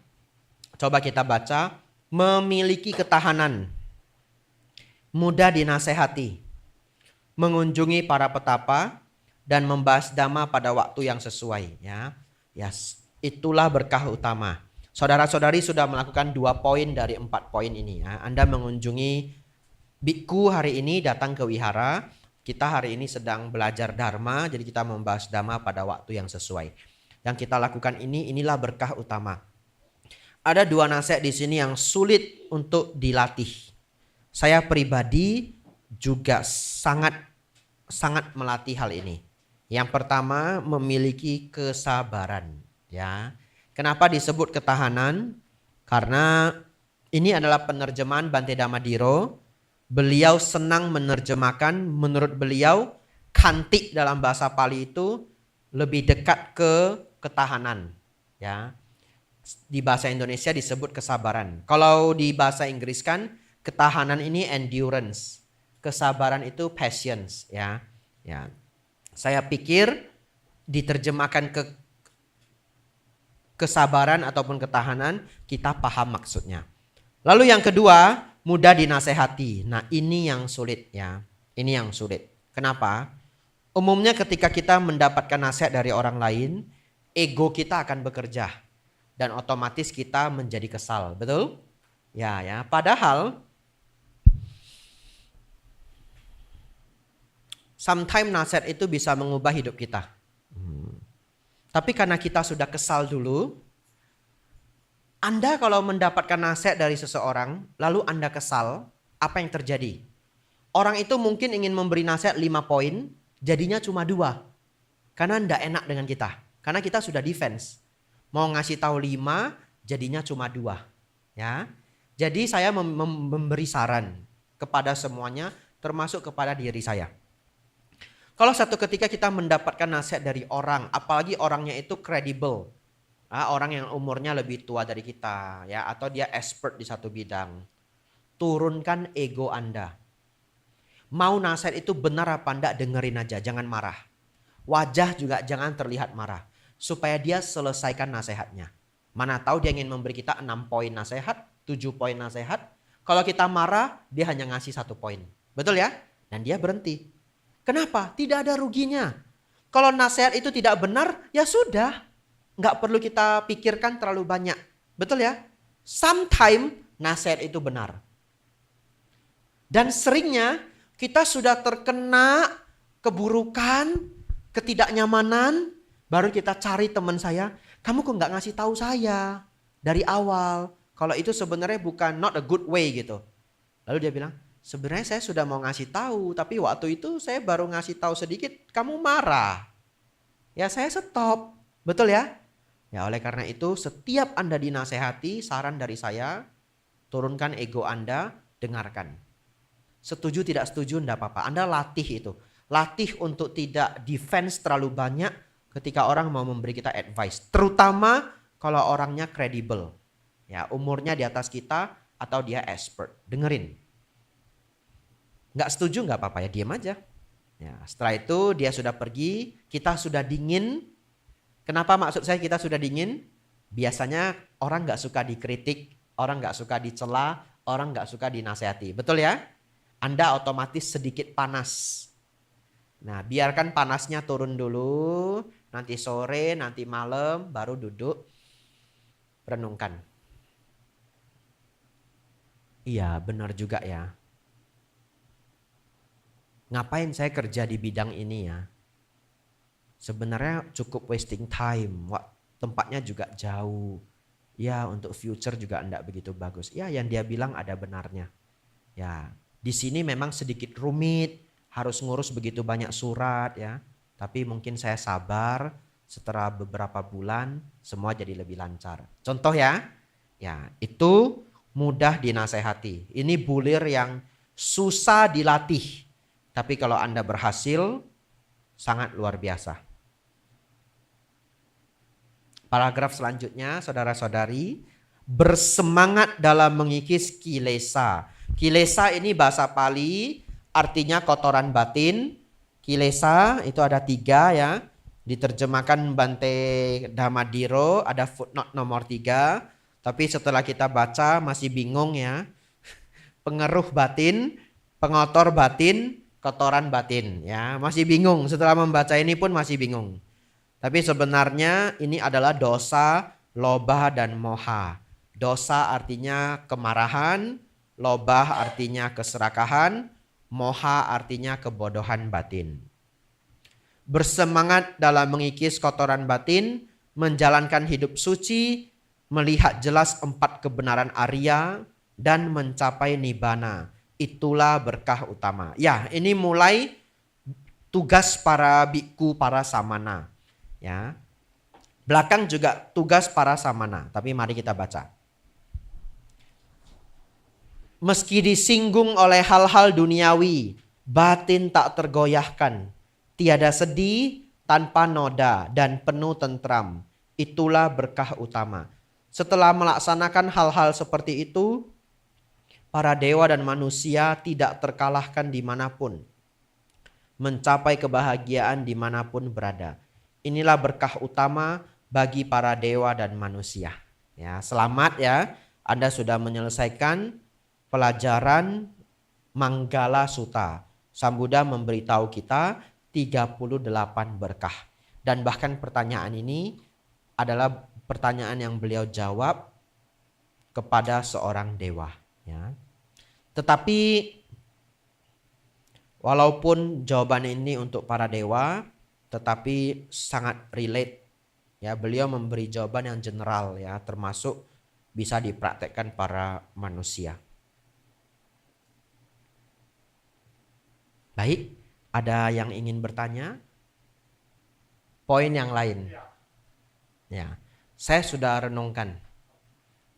Coba kita baca. Memiliki ketahanan, mudah dinasehati, mengunjungi para petapa, dan membahas dhamma pada waktu yang sesuai. Ya, itulah berkah utama. Saudara-saudari sudah melakukan 2 poin dari 4 poin ini. Ya. Anda mengunjungi biku hari ini, datang ke wihara. Kita hari ini sedang belajar dharma, jadi kita membahas dhamma pada waktu yang sesuai. Yang kita lakukan inilah berkah utama. Ada 2 nasihat di sini yang sulit untuk dilatih. Saya pribadi juga sangat melatih hal ini. Yang pertama, memiliki kesabaran. Ya, kenapa disebut ketahanan? Karena ini adalah penerjemahan Bante Dhammadiro. Beliau senang menerjemahkan. Menurut beliau, khanti dalam bahasa Pali itu lebih dekat ke ketahanan. Ya. Di bahasa Indonesia disebut kesabaran. Kalau di bahasa Inggris kan ketahanan ini endurance. Kesabaran itu patience ya. Ya. Saya pikir diterjemahkan ke kesabaran ataupun ketahanan, kita paham maksudnya. Lalu yang kedua, mudah dinasehati. Nah, ini yang sulit ya. Ini yang sulit. Kenapa? Umumnya ketika kita mendapatkan nasihat dari orang lain, ego kita akan bekerja dan otomatis kita menjadi kesal, betul? Ya. Padahal sometimes nasihat itu bisa mengubah hidup kita. Tapi karena kita sudah kesal dulu, Anda kalau mendapatkan nasihat dari seseorang, lalu Anda kesal, apa yang terjadi? Orang itu mungkin ingin memberi nasihat 5 poin, jadinya cuma 2. Karena tidak enak dengan kita. Karena kita sudah defense. Mau ngasih tahu 5, jadinya cuma 2. Ya. Jadi saya memberi saran kepada semuanya, termasuk kepada diri saya. Kalau satu ketika kita mendapatkan nasihat dari orang, apalagi orangnya itu kredibel, orang yang umurnya lebih tua dari kita, ya, atau dia expert di satu bidang, turunkan ego Anda. Mau nasihat itu benar apa enggak, dengerin aja, jangan marah. Wajah juga jangan terlihat marah, supaya dia selesaikan nasihatnya. Mana tahu dia ingin memberi kita 6 poin nasihat, 7 poin nasihat. Kalau kita marah, dia hanya ngasih 1 poin. Betul ya? Dan dia berhenti. Kenapa? Tidak ada ruginya. Kalau nasihat itu tidak benar, ya sudah. Nggak perlu kita pikirkan terlalu banyak. Betul ya? Sometimes nasihat itu benar. Dan seringnya kita sudah terkena keburukan, ketidaknyamanan, baru kita cari teman saya, kamu kok nggak ngasih tahu saya dari awal. Kalau itu sebenarnya bukan not a good way gitu. Lalu dia bilang, sebenarnya saya sudah mau ngasih tahu, tapi waktu itu saya baru ngasih tahu sedikit, kamu marah. Ya saya stop, betul ya? Ya oleh karena itu setiap Anda dinasehati, saran dari saya, turunkan ego Anda, dengarkan. Setuju tidak setuju enggak apa-apa, Anda latih itu. Latih untuk tidak defense terlalu banyak ketika orang mau memberi kita advice. Terutama kalau orangnya kredibel. Ya, umurnya di atas kita atau dia expert. Dengerin. Nggak setuju nggak apa-apa ya, diam aja. Ya, setelah itu dia sudah pergi, kita sudah dingin. Kenapa maksud saya kita sudah dingin? Biasanya orang nggak suka dikritik, orang nggak suka dicela, orang nggak suka dinasehati. Betul ya? Anda otomatis sedikit panas. Nah, biarkan panasnya turun dulu. Nanti sore, nanti malam baru duduk renungkan. Iya, benar juga ya. Ngapain saya kerja di bidang ini ya? Sebenarnya cukup wasting time. Tempatnya juga jauh. Ya, untuk future juga enggak begitu bagus. Ya, yang dia bilang ada benarnya. Ya, di sini memang sedikit rumit, harus ngurus begitu banyak surat ya. Tapi mungkin saya sabar, setelah beberapa bulan semua jadi lebih lancar. Contoh ya. Ya, itu mudah dinasehati. Ini bulir yang susah dilatih. Tapi kalau Anda berhasil, sangat luar biasa. Paragraf selanjutnya, saudara-saudari, bersemangat dalam mengikis kilesa. Kilesa ini bahasa Pali, artinya kotoran batin. Kilesa itu ada 3 ya. Diterjemahkan Bante Damadiro, ada footnote nomor 3. Tapi setelah kita baca masih bingung ya. Pengeruh batin, pengotor batin, kotoran batin ya. Masih bingung, setelah membaca ini pun masih bingung. Tapi sebenarnya ini adalah dosa, lobha dan moha. Dosa artinya kemarahan, lobha artinya keserakahan, moha artinya kebodohan batin. Bersemangat dalam mengikis kotoran batin, menjalankan hidup suci, melihat jelas 4 kebenaran Arya, dan mencapai nibbana. Itulah berkah utama. Ya, ini mulai tugas para bikku, para samana. Ya. Belakang juga tugas para samana, tapi mari kita baca. Meski disinggung oleh hal-hal duniawi, batin tak tergoyahkan. Tiada sedih tanpa noda dan penuh tentram. Itulah berkah utama. Setelah melaksanakan hal-hal seperti itu, para dewa dan manusia tidak terkalahkan dimanapun. Mencapai kebahagiaan dimanapun berada. Inilah berkah utama bagi para dewa dan manusia. Ya, selamat ya, Anda sudah menyelesaikan pelajaran Manggala Sutta. Sang Buddha memberitahu kita 38 berkah. Dan bahkan pertanyaan ini adalah pertanyaan yang beliau jawab kepada seorang dewa. Ya. Tetapi walaupun jawaban ini untuk para dewa, tetapi sangat relate. Ya, beliau memberi jawaban yang general ya, termasuk bisa dipraktekkan para manusia. Baik, ada yang ingin bertanya? Poin yang lain. Ya, saya sudah renungkan.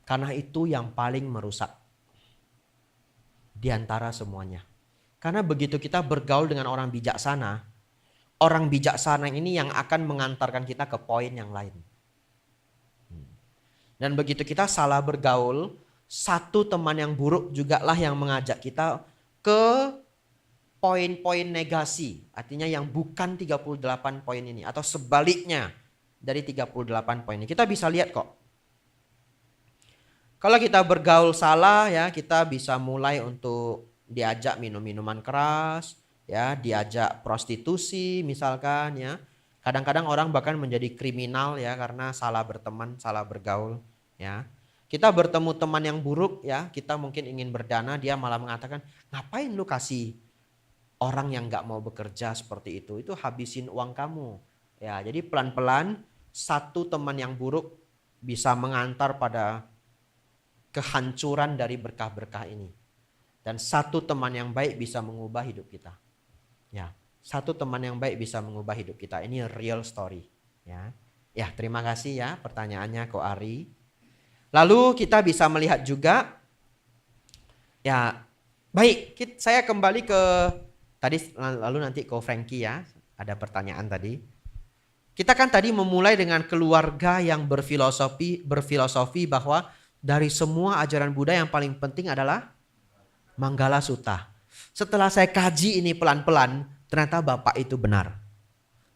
Karena itu yang paling merusak. di antara semuanya. Karena begitu kita bergaul dengan orang bijaksana ini yang akan mengantarkan kita ke poin yang lain. Dan begitu kita salah bergaul, satu teman yang buruk juga lah yang mengajak kita ke poin-poin negasi. Artinya yang bukan 38 poin ini. Atau sebaliknya dari 38 poin ini. Kita bisa lihat kok. Kalau kita bergaul salah ya, kita bisa mulai untuk diajak minum minuman keras, ya, diajak prostitusi misalkan ya. Kadang-kadang orang bahkan menjadi kriminal ya karena salah berteman, salah bergaul ya. Kita bertemu teman yang buruk ya, kita mungkin ingin berdana, dia malah mengatakan, "Ngapain lu kasih orang yang nggak mau bekerja seperti itu habisin uang kamu." Ya, jadi pelan-pelan satu teman yang buruk bisa mengantar pada kehancuran dari berkah-berkah ini. Dan satu teman yang baik bisa mengubah hidup kita. Ya, satu teman yang baik bisa mengubah hidup kita. Ini real story. Ya, ya terima kasih ya pertanyaannya Ko Ari. Lalu kita bisa melihat juga, ya baik, saya kembali ke tadi, lalu nanti Ko Frankie ya, ada pertanyaan tadi. Kita kan tadi memulai dengan keluarga yang berfilosofi bahwa dari semua ajaran Buddha yang paling penting adalah Manggala Sutta. Setelah saya kaji ini pelan-pelan, ternyata Bapak itu benar.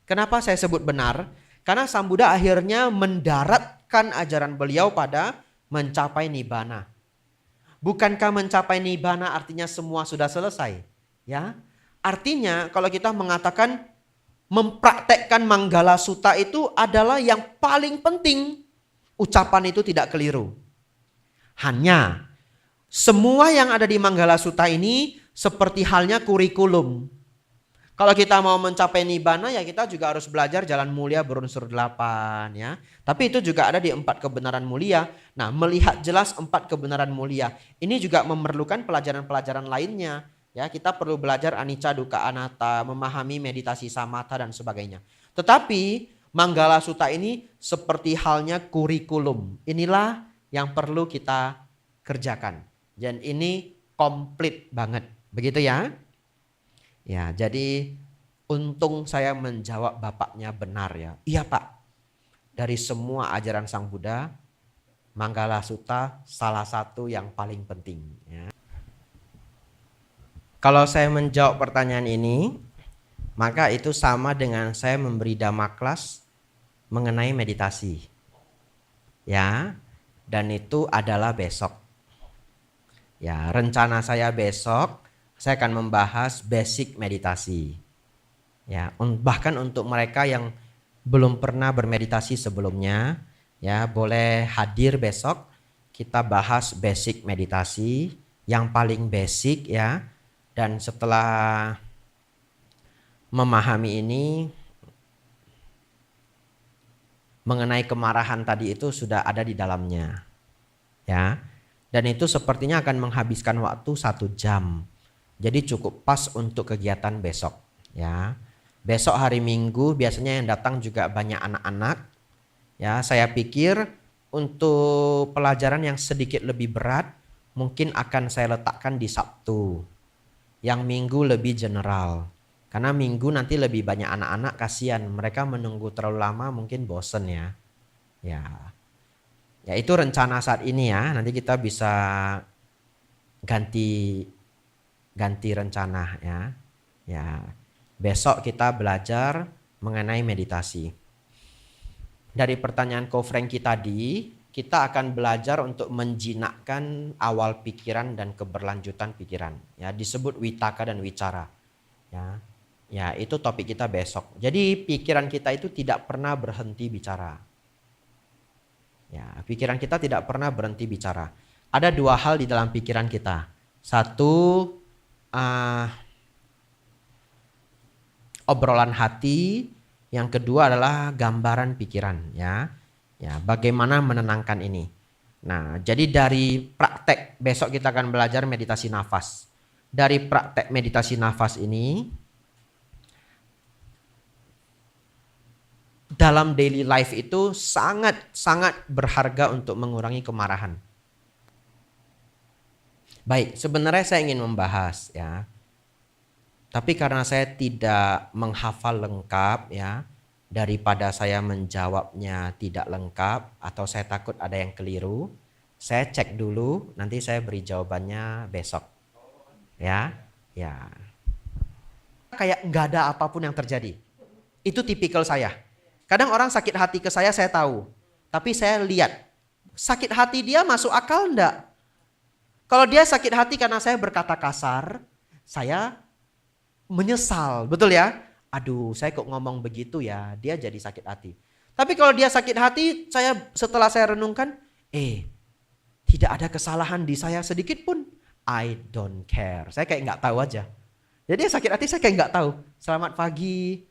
Kenapa saya sebut benar? Karena Sang Buddha akhirnya mendaratkan ajaran beliau pada mencapai Nibbana. Bukankah mencapai Nibbana artinya semua sudah selesai? Ya, artinya kalau kita mengatakan mempraktekkan Manggala Sutta itu adalah yang paling penting, ucapan itu tidak keliru. Hanya semua yang ada di Manggala Sutta ini seperti halnya kurikulum. Kalau kita mau mencapai Nibbana ya kita juga harus belajar jalan mulia berunsur 8 ya. Tapi itu juga ada di 4 kebenaran mulia. Nah, melihat jelas 4 kebenaran mulia ini juga memerlukan pelajaran-pelajaran lainnya. Ya, kita perlu belajar anicca dukkha anatta, memahami meditasi samatha dan sebagainya. Tetapi Manggala Sutta ini seperti halnya kurikulum. Inilah yang perlu kita kerjakan. Dan ini komplit banget. Begitu ya? Ya, jadi untung saya menjawab bapaknya benar ya. Iya Pak, dari semua ajaran Sang Buddha, Manggala Sutta salah satu yang paling penting. Ya. Kalau saya menjawab pertanyaan ini, maka itu sama dengan saya memberi dhamma kelas mengenai meditasi. Ya, dan itu adalah besok. Ya, rencana saya besok saya akan membahas basic meditasi. Ya, bahkan untuk mereka yang belum pernah bermeditasi sebelumnya, ya boleh hadir besok. Kita bahas basic meditasi yang paling basic ya. Dan setelah memahami ini, mengenai kemarahan tadi itu sudah ada di dalamnya. Ya. Dan itu sepertinya akan menghabiskan waktu 1 jam. Jadi cukup pas untuk kegiatan besok. Ya. Besok hari Minggu biasanya yang datang juga banyak anak-anak. Ya, saya pikir untuk pelajaran yang sedikit lebih berat mungkin akan saya letakkan di Sabtu. Yang Minggu lebih general. Karena Minggu nanti lebih banyak anak-anak, kasihan mereka menunggu terlalu lama mungkin bosen ya. Ya itu rencana saat ini ya. Nanti kita bisa ganti rencana ya. Ya. Besok kita belajar mengenai meditasi. Dari pertanyaan Ko Frankie tadi, kita akan belajar untuk menjinakkan awal pikiran dan keberlanjutan pikiran. Ya, disebut Vitakka dan Wicara. Ya. Ya, itu topik kita besok. Jadi pikiran kita itu tidak pernah berhenti bicara. Ya, pikiran kita tidak pernah berhenti bicara. Ada 2 hal di dalam pikiran kita. Satu, obrolan hati. Yang kedua adalah gambaran pikiran. Ya, bagaimana menenangkan ini. Nah, jadi dari praktek besok kita akan belajar meditasi nafas. Dari praktek meditasi nafas ini, dalam daily life itu sangat berharga untuk mengurangi kemarahan. Baik, sebenarnya saya ingin membahas ya. Tapi karena saya tidak menghafal lengkap ya, daripada saya menjawabnya tidak lengkap atau saya takut ada yang keliru, saya cek dulu, nanti saya beri jawabannya besok. Ya, ya. Kayak nggak ada apapun yang terjadi. Itu tipikal saya. Kadang orang sakit hati ke saya tahu. Tapi saya lihat, sakit hati dia masuk akal enggak? Kalau dia sakit hati karena saya berkata kasar, saya menyesal, betul ya? Aduh, saya kok ngomong begitu ya, dia jadi sakit hati. Tapi kalau dia sakit hati, setelah saya renungkan, tidak ada kesalahan di saya sedikit pun. I don't care. Saya kayak nggak tahu aja. Jadi dia sakit hati, saya kayak nggak tahu. Selamat pagi,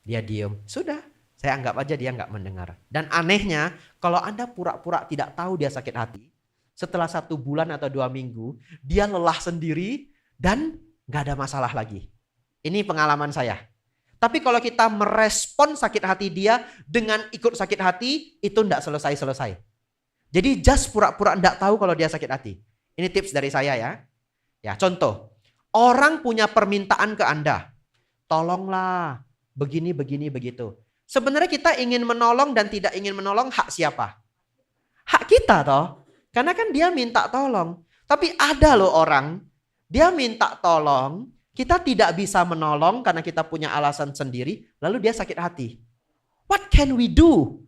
dia diem. Sudah, saya anggap aja dia nggak mendengar. Dan anehnya, kalau Anda pura-pura tidak tahu dia sakit hati, setelah 1 bulan atau 2 minggu, dia lelah sendiri dan nggak ada masalah lagi. Ini pengalaman saya. Tapi kalau kita merespon sakit hati dia dengan ikut sakit hati, itu enggak selesai-selesai. Jadi just pura-pura enggak tahu kalau dia sakit hati. Ini tips dari saya ya. Ya, contoh. Orang punya permintaan ke Anda. Tolonglah, begini, begitu. Sebenarnya kita ingin menolong dan tidak ingin menolong hak siapa? Hak kita toh. Karena kan dia minta tolong. Tapi ada loh orang, dia minta tolong, kita tidak bisa menolong karena kita punya alasan sendiri, lalu dia sakit hati. What can we do?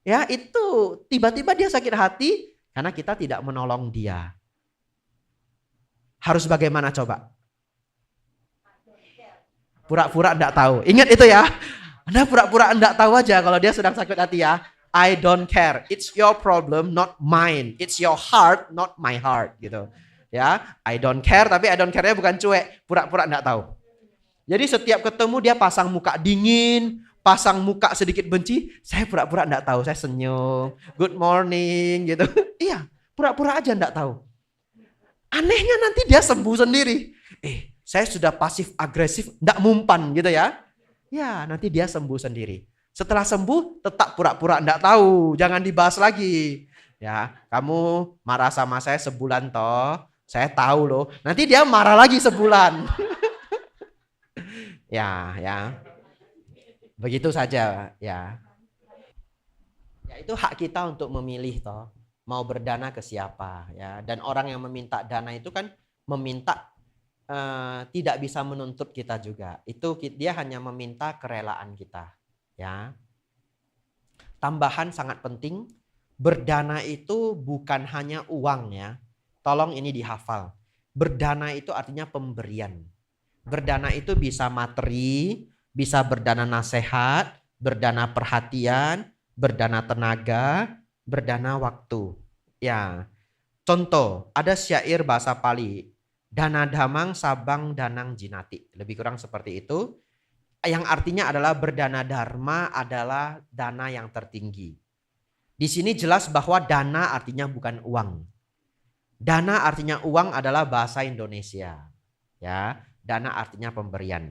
Ya, itu tiba-tiba dia sakit hati karena kita tidak menolong dia. Harus bagaimana coba? Pura-pura enggak tahu. Ingat itu ya. Anda pura-pura enggak tahu aja kalau dia sedang sakit hati ya. I don't care. It's your problem, not mine. It's your heart, not my heart gitu. Ya, I don't care, tapi I don't care-nya bukan cuek, pura-pura enggak tahu. Jadi setiap ketemu dia pasang muka dingin, pasang muka sedikit benci, saya pura-pura enggak tahu, saya senyum, good morning gitu. Iya, pura-pura aja enggak tahu. Anehnya nanti dia sembuh sendiri. Saya sudah pasif agresif, enggak mumpan gitu ya. Ya, nanti dia sembuh sendiri. Setelah sembuh tetap pura-pura enggak tahu, jangan dibahas lagi. Ya, kamu marah sama saya sebulan toh. Saya tahu loh. Nanti dia marah lagi sebulan. ya. Begitu saja ya. Ya itu hak kita untuk memilih toh. Mau berdana ke siapa ya. Dan orang yang meminta dana itu kan meminta tidak bisa menuntut kita juga. Itu dia hanya meminta kerelaan kita ya. Tambahan sangat penting, berdana itu bukan hanya uang ya. Tolong ini dihafal. Berdana itu artinya pemberian. Berdana itu bisa materi, bisa berdana nasihat, berdana perhatian, berdana tenaga, berdana waktu. Ya. Contoh, ada syair bahasa Pali, dana damang sabang danang jinati. Lebih kurang seperti itu. Yang artinya adalah berdana dharma adalah dana yang tertinggi. Di sini jelas bahwa dana artinya bukan uang. Dana artinya uang adalah bahasa Indonesia. Ya, dana artinya pemberian.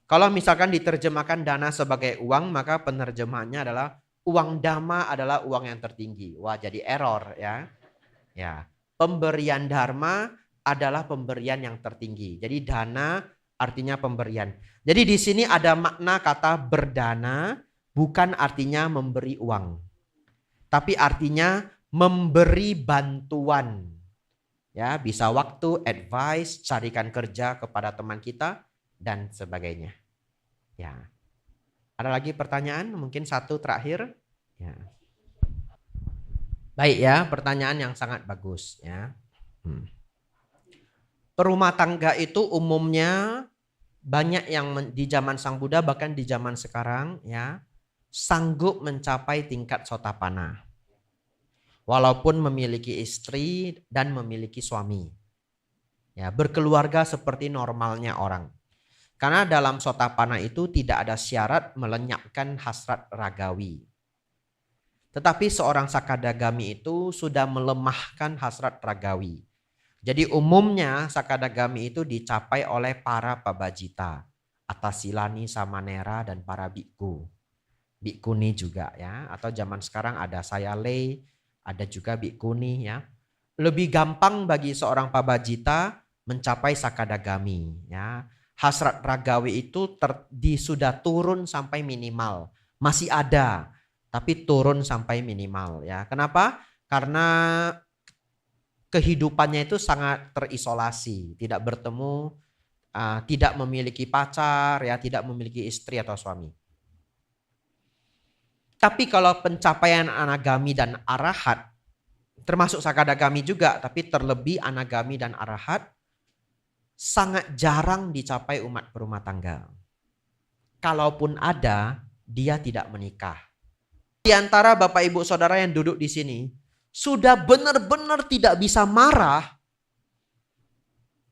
Kalau misalkan diterjemahkan dana sebagai uang, maka penerjemahannya adalah uang dhamma adalah uang yang tertinggi. Wah, jadi error ya. Ya, pemberian dharma adalah pemberian yang tertinggi. Jadi dana artinya pemberian. Jadi di sini ada makna kata berdana bukan artinya memberi uang. Tapi artinya memberi bantuan. Ya, bisa waktu, advice, carikan kerja kepada teman kita dan sebagainya. Ya. Ada lagi pertanyaan? Mungkin satu terakhir. Ya. Baik ya, pertanyaan yang sangat bagus ya. Perumah tangga itu umumnya banyak yang di zaman Sang Buddha bahkan di zaman sekarang ya sanggup mencapai tingkat sotapanna. Walaupun memiliki istri dan memiliki suami. Ya, berkeluarga seperti normalnya orang. Karena dalam sotapanna itu tidak ada syarat melenyapkan hasrat ragawi. Tetapi seorang sakadagami itu sudah melemahkan hasrat ragawi. Jadi umumnya sakadagami itu dicapai oleh para pabajita, Atasilani, Samanera, dan para bikku. Bikuni juga ya. Atau zaman sekarang ada sayalei, ada juga bikuni ya. lebih gampang bagi seorang pabajita mencapai sakadagami. Ya. Hasrat ragawi itu sudah turun sampai minimal. Masih ada, tapi turun sampai minimal. Ya. Kenapa? Karena kehidupannya itu sangat terisolasi, tidak bertemu, tidak memiliki pacar, ya, tidak memiliki istri atau suami. Tapi kalau pencapaian anagami dan arahat, termasuk sakadagami juga, tapi terlebih anagami dan arahat, sangat jarang dicapai umat berumah tangga. Kalaupun ada, dia tidak menikah. Di antara Bapak Ibu Saudara yang duduk di sini, sudah benar-benar tidak bisa marah,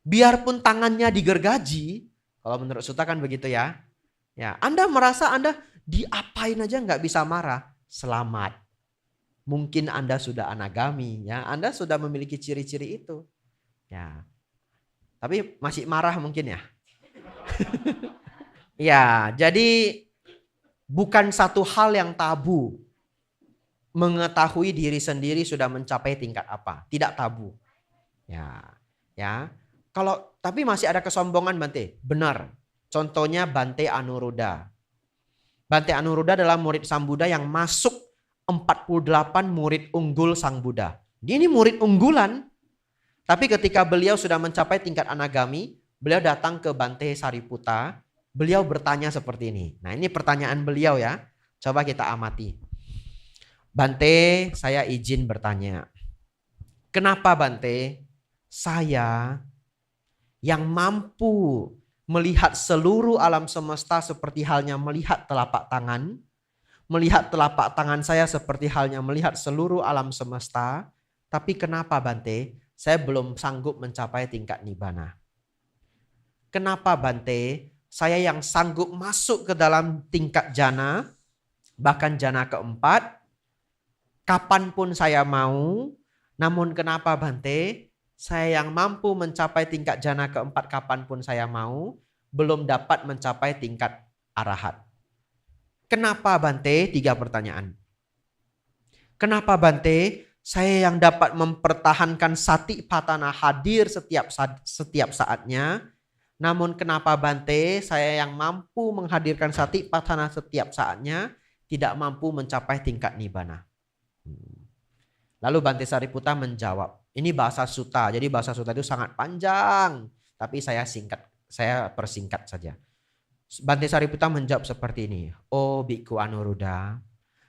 biarpun tangannya digergaji. Kalau menurut Suta kan begitu ya. Ya, Anda merasa Anda diapain aja nggak bisa marah, selamat. Mungkin Anda sudah anagami, ya. Anda sudah memiliki ciri-ciri itu. Ya. Tapi masih marah mungkin ya. Ya, jadi bukan satu hal yang tabu mengetahui diri sendiri sudah mencapai tingkat apa, tidak tabu. Ya. Ya. Tapi masih ada kesombongan, Bante. Benar. Contohnya Bante Anuruddha. Bante Anuruddha adalah murid Sang Buddha yang masuk 48 murid unggul Sang Buddha. Ini murid unggulan. Tapi ketika beliau sudah mencapai tingkat anagami, beliau datang ke Bante Sariputta. Beliau bertanya seperti ini. Nah, ini pertanyaan beliau ya. Coba kita amati. Bante, saya izin bertanya. Kenapa Bante, saya yang mampu melihat seluruh alam semesta seperti halnya melihat telapak tangan, melihat telapak tangan saya seperti halnya melihat seluruh alam semesta, tapi kenapa Bante, saya belum sanggup mencapai tingkat nibbana? Kenapa Bante, saya yang sanggup masuk ke dalam tingkat jana, bahkan jana keempat, kapanpun saya mau, namun kenapa Bante, saya yang mampu mencapai tingkat jana keempat kapanpun saya mau, belum dapat mencapai tingkat arahat? Kenapa Bante? 3 pertanyaan. Kenapa Bante? Saya yang dapat mempertahankan satipatthana hadir setiap saatnya. Namun kenapa Bante? Saya yang mampu menghadirkan satipatthana setiap saatnya tidak mampu mencapai tingkat nibbana. Lalu Bante Sariputta menjawab. Ini bahasa Sutta. Jadi bahasa Sutta itu sangat panjang. Tapi saya persingkat saja. Bante Sariputta menjawab seperti ini. Oh Bhikkhu Anuruddha,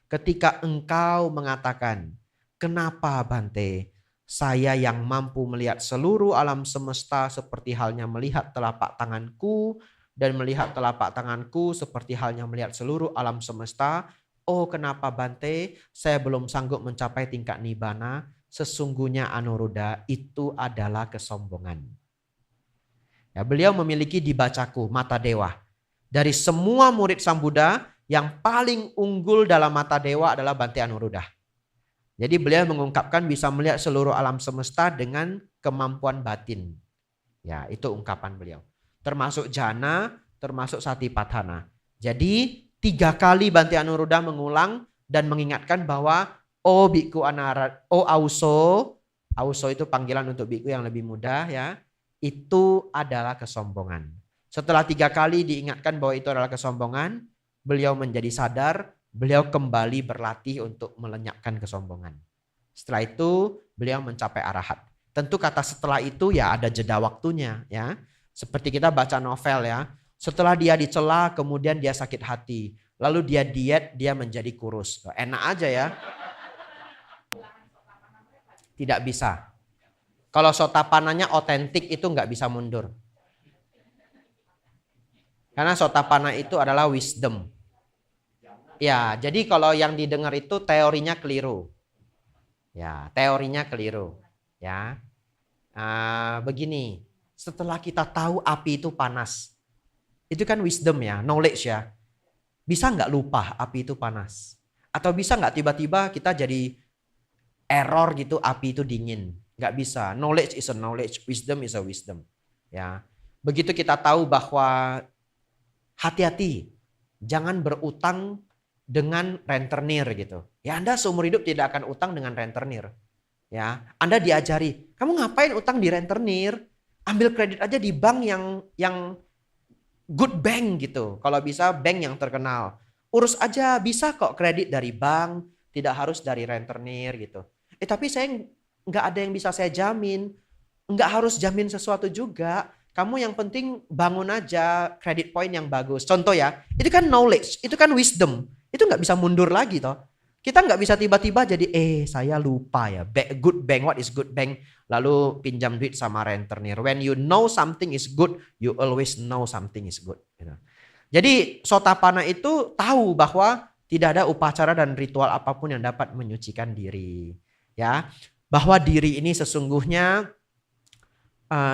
ketika engkau mengatakan, kenapa Bante, saya yang mampu melihat seluruh alam semesta seperti halnya melihat telapak tanganku, dan melihat telapak tanganku seperti halnya melihat seluruh alam semesta. Oh kenapa Bante, saya belum sanggup mencapai tingkat nibbana. Sesungguhnya Anuruddha, itu adalah kesombongan. Ya, beliau memiliki dibacaku, mata dewa. Dari semua murid Sang Buddha, yang paling unggul dalam mata dewa adalah Bante Anuruddha. Jadi beliau mengungkapkan bisa melihat seluruh alam semesta dengan kemampuan batin. Ya, itu ungkapan beliau. Termasuk jana, termasuk satipatthana. Jadi 3 kali Bante Anuruddha mengulang dan mengingatkan bahwa oh Bhikkhu oh Auso itu panggilan untuk Bhikkhu yang lebih muda ya. Itu adalah kesombongan. Setelah 3 kali diingatkan bahwa itu adalah kesombongan, beliau menjadi sadar, beliau kembali berlatih untuk melenyapkan kesombongan. Setelah itu beliau mencapai arahat. Tentu kata setelah itu ya ada jeda waktunya ya. Seperti kita baca novel ya. Setelah dia dicela kemudian dia sakit hati. Lalu dia diet, dia menjadi kurus. Enak aja ya. Tidak bisa. Kalau sotapananya otentik itu nggak bisa mundur. Karena sotapana itu adalah wisdom. Ya, jadi kalau yang didengar itu teorinya keliru. Ya, teorinya keliru. Ya, begini. Setelah kita tahu api itu panas, itu kan wisdom ya, knowledge ya. Bisa nggak lupa api itu panas? Atau bisa nggak tiba-tiba kita jadi error gitu, api itu dingin? Nggak bisa. Knowledge is a knowledge, wisdom is a wisdom. Ya, begitu kita tahu bahwa hati-hati, jangan berutang dengan rentenir gitu. Ya Anda seumur hidup tidak akan utang dengan rentenir. Ya, Anda diajari, kamu ngapain utang di rentenir? Ambil kredit aja di bank yang good bank gitu. Kalau bisa bank yang terkenal. Urus aja, bisa kok kredit dari bank, tidak harus dari rentenir gitu. Tapi saya nggak ada yang bisa saya jamin. Nggak harus jamin sesuatu juga. Kamu yang penting bangun aja credit point yang bagus. Contoh ya, itu kan knowledge, itu kan wisdom. Itu nggak bisa mundur lagi toh. Kita nggak bisa tiba-tiba jadi, saya lupa ya, good bank, what is good bank? Lalu pinjam duit sama rentenir. When you know something is good, you always know something is good. Gitu. Jadi Sotapana itu tahu bahwa tidak ada upacara dan ritual apapun yang dapat menyucikan diri. Ya, bahwa diri ini sesungguhnya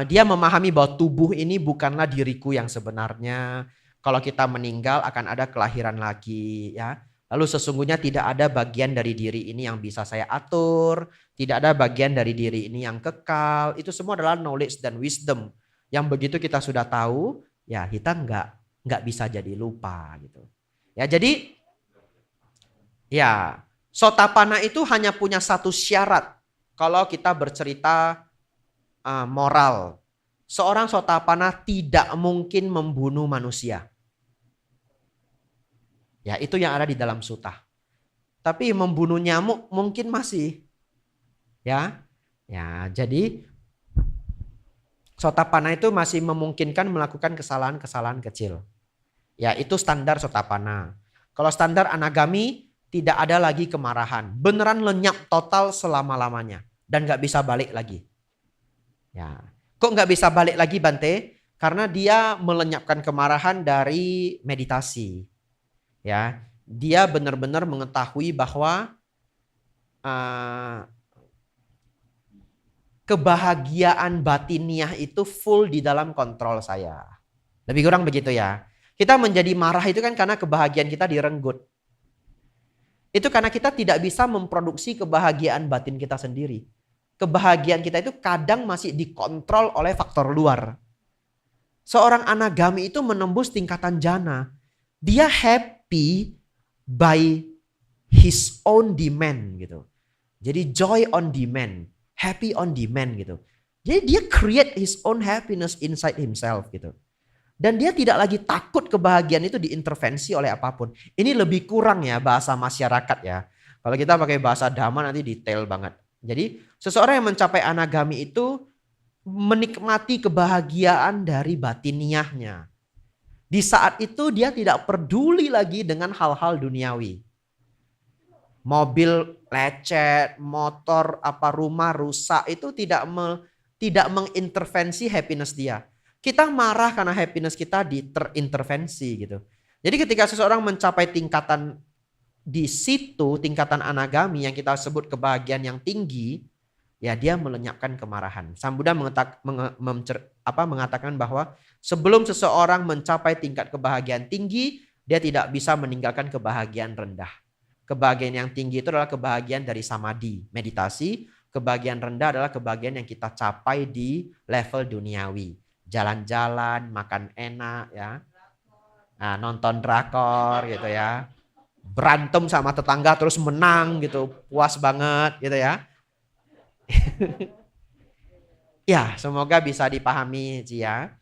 dia memahami bahwa tubuh ini bukanlah diriku yang sebenarnya. Kalau kita meninggal akan ada kelahiran lagi, ya. Lalu sesungguhnya tidak ada bagian dari diri ini yang bisa saya atur, tidak ada bagian dari diri ini yang kekal. Itu semua adalah knowledge dan wisdom yang begitu kita sudah tahu, ya kita nggak bisa jadi lupa gitu. Ya jadi, ya Sotapana itu hanya punya satu syarat kalau kita bercerita moral. Seorang Sotapana tidak mungkin membunuh manusia. Ya, itu yang ada di dalam sutta. Tapi membunuh nyamuk mungkin masih. Ya. Ya, jadi Sotapana itu masih memungkinkan melakukan kesalahan-kesalahan kecil. Ya, itu standar Sotapana. Kalau standar Anagami tidak ada lagi kemarahan. Beneran lenyap total selama-lamanya dan nggak bisa balik lagi. Ya. Kok nggak bisa balik lagi Bante? Karena dia melenyapkan kemarahan dari meditasi. Ya, dia benar-benar mengetahui bahwa kebahagiaan batiniah itu full di dalam kontrol saya. Lebih kurang begitu ya. Kita menjadi marah itu kan karena kebahagiaan kita direnggut. Itu karena kita tidak bisa memproduksi kebahagiaan batin kita sendiri. Kebahagiaan kita itu kadang masih dikontrol oleh faktor luar. Seorang Anagami itu menembus tingkatan jana. Dia happy by his own demand gitu. Jadi joy on demand, happy on demand gitu. Jadi dia create his own happiness inside himself gitu. Dan dia tidak lagi takut kebahagiaan itu diintervensi oleh apapun. Ini lebih kurang ya bahasa masyarakat ya. Kalau kita pakai bahasa Dhamma nanti detail banget. Jadi seseorang yang mencapai Anagami itu menikmati kebahagiaan dari batiniahnya. Di saat itu dia tidak peduli lagi dengan hal-hal duniawi. Mobil lecet, motor, rumah rusak itu tidak mengintervensi happiness dia. Kita marah karena happiness kita terintervensi gitu. Jadi ketika seseorang mencapai tingkatan di situ, tingkatan Anagami yang kita sebut kebahagiaan yang tinggi, ya dia melenyapkan kemarahan. Sang Buddha mengatakan bahwa sebelum seseorang mencapai tingkat kebahagiaan tinggi, dia tidak bisa meninggalkan kebahagiaan rendah. Kebahagiaan yang tinggi itu adalah kebahagiaan dari samadhi, meditasi. Kebahagiaan rendah adalah kebahagiaan yang kita capai di level duniawi. Jalan-jalan, makan enak ya. Nah, nonton drakor gitu ya. Berantem sama tetangga terus menang gitu. Puas banget gitu ya. Ya, semoga bisa dipahami Cia.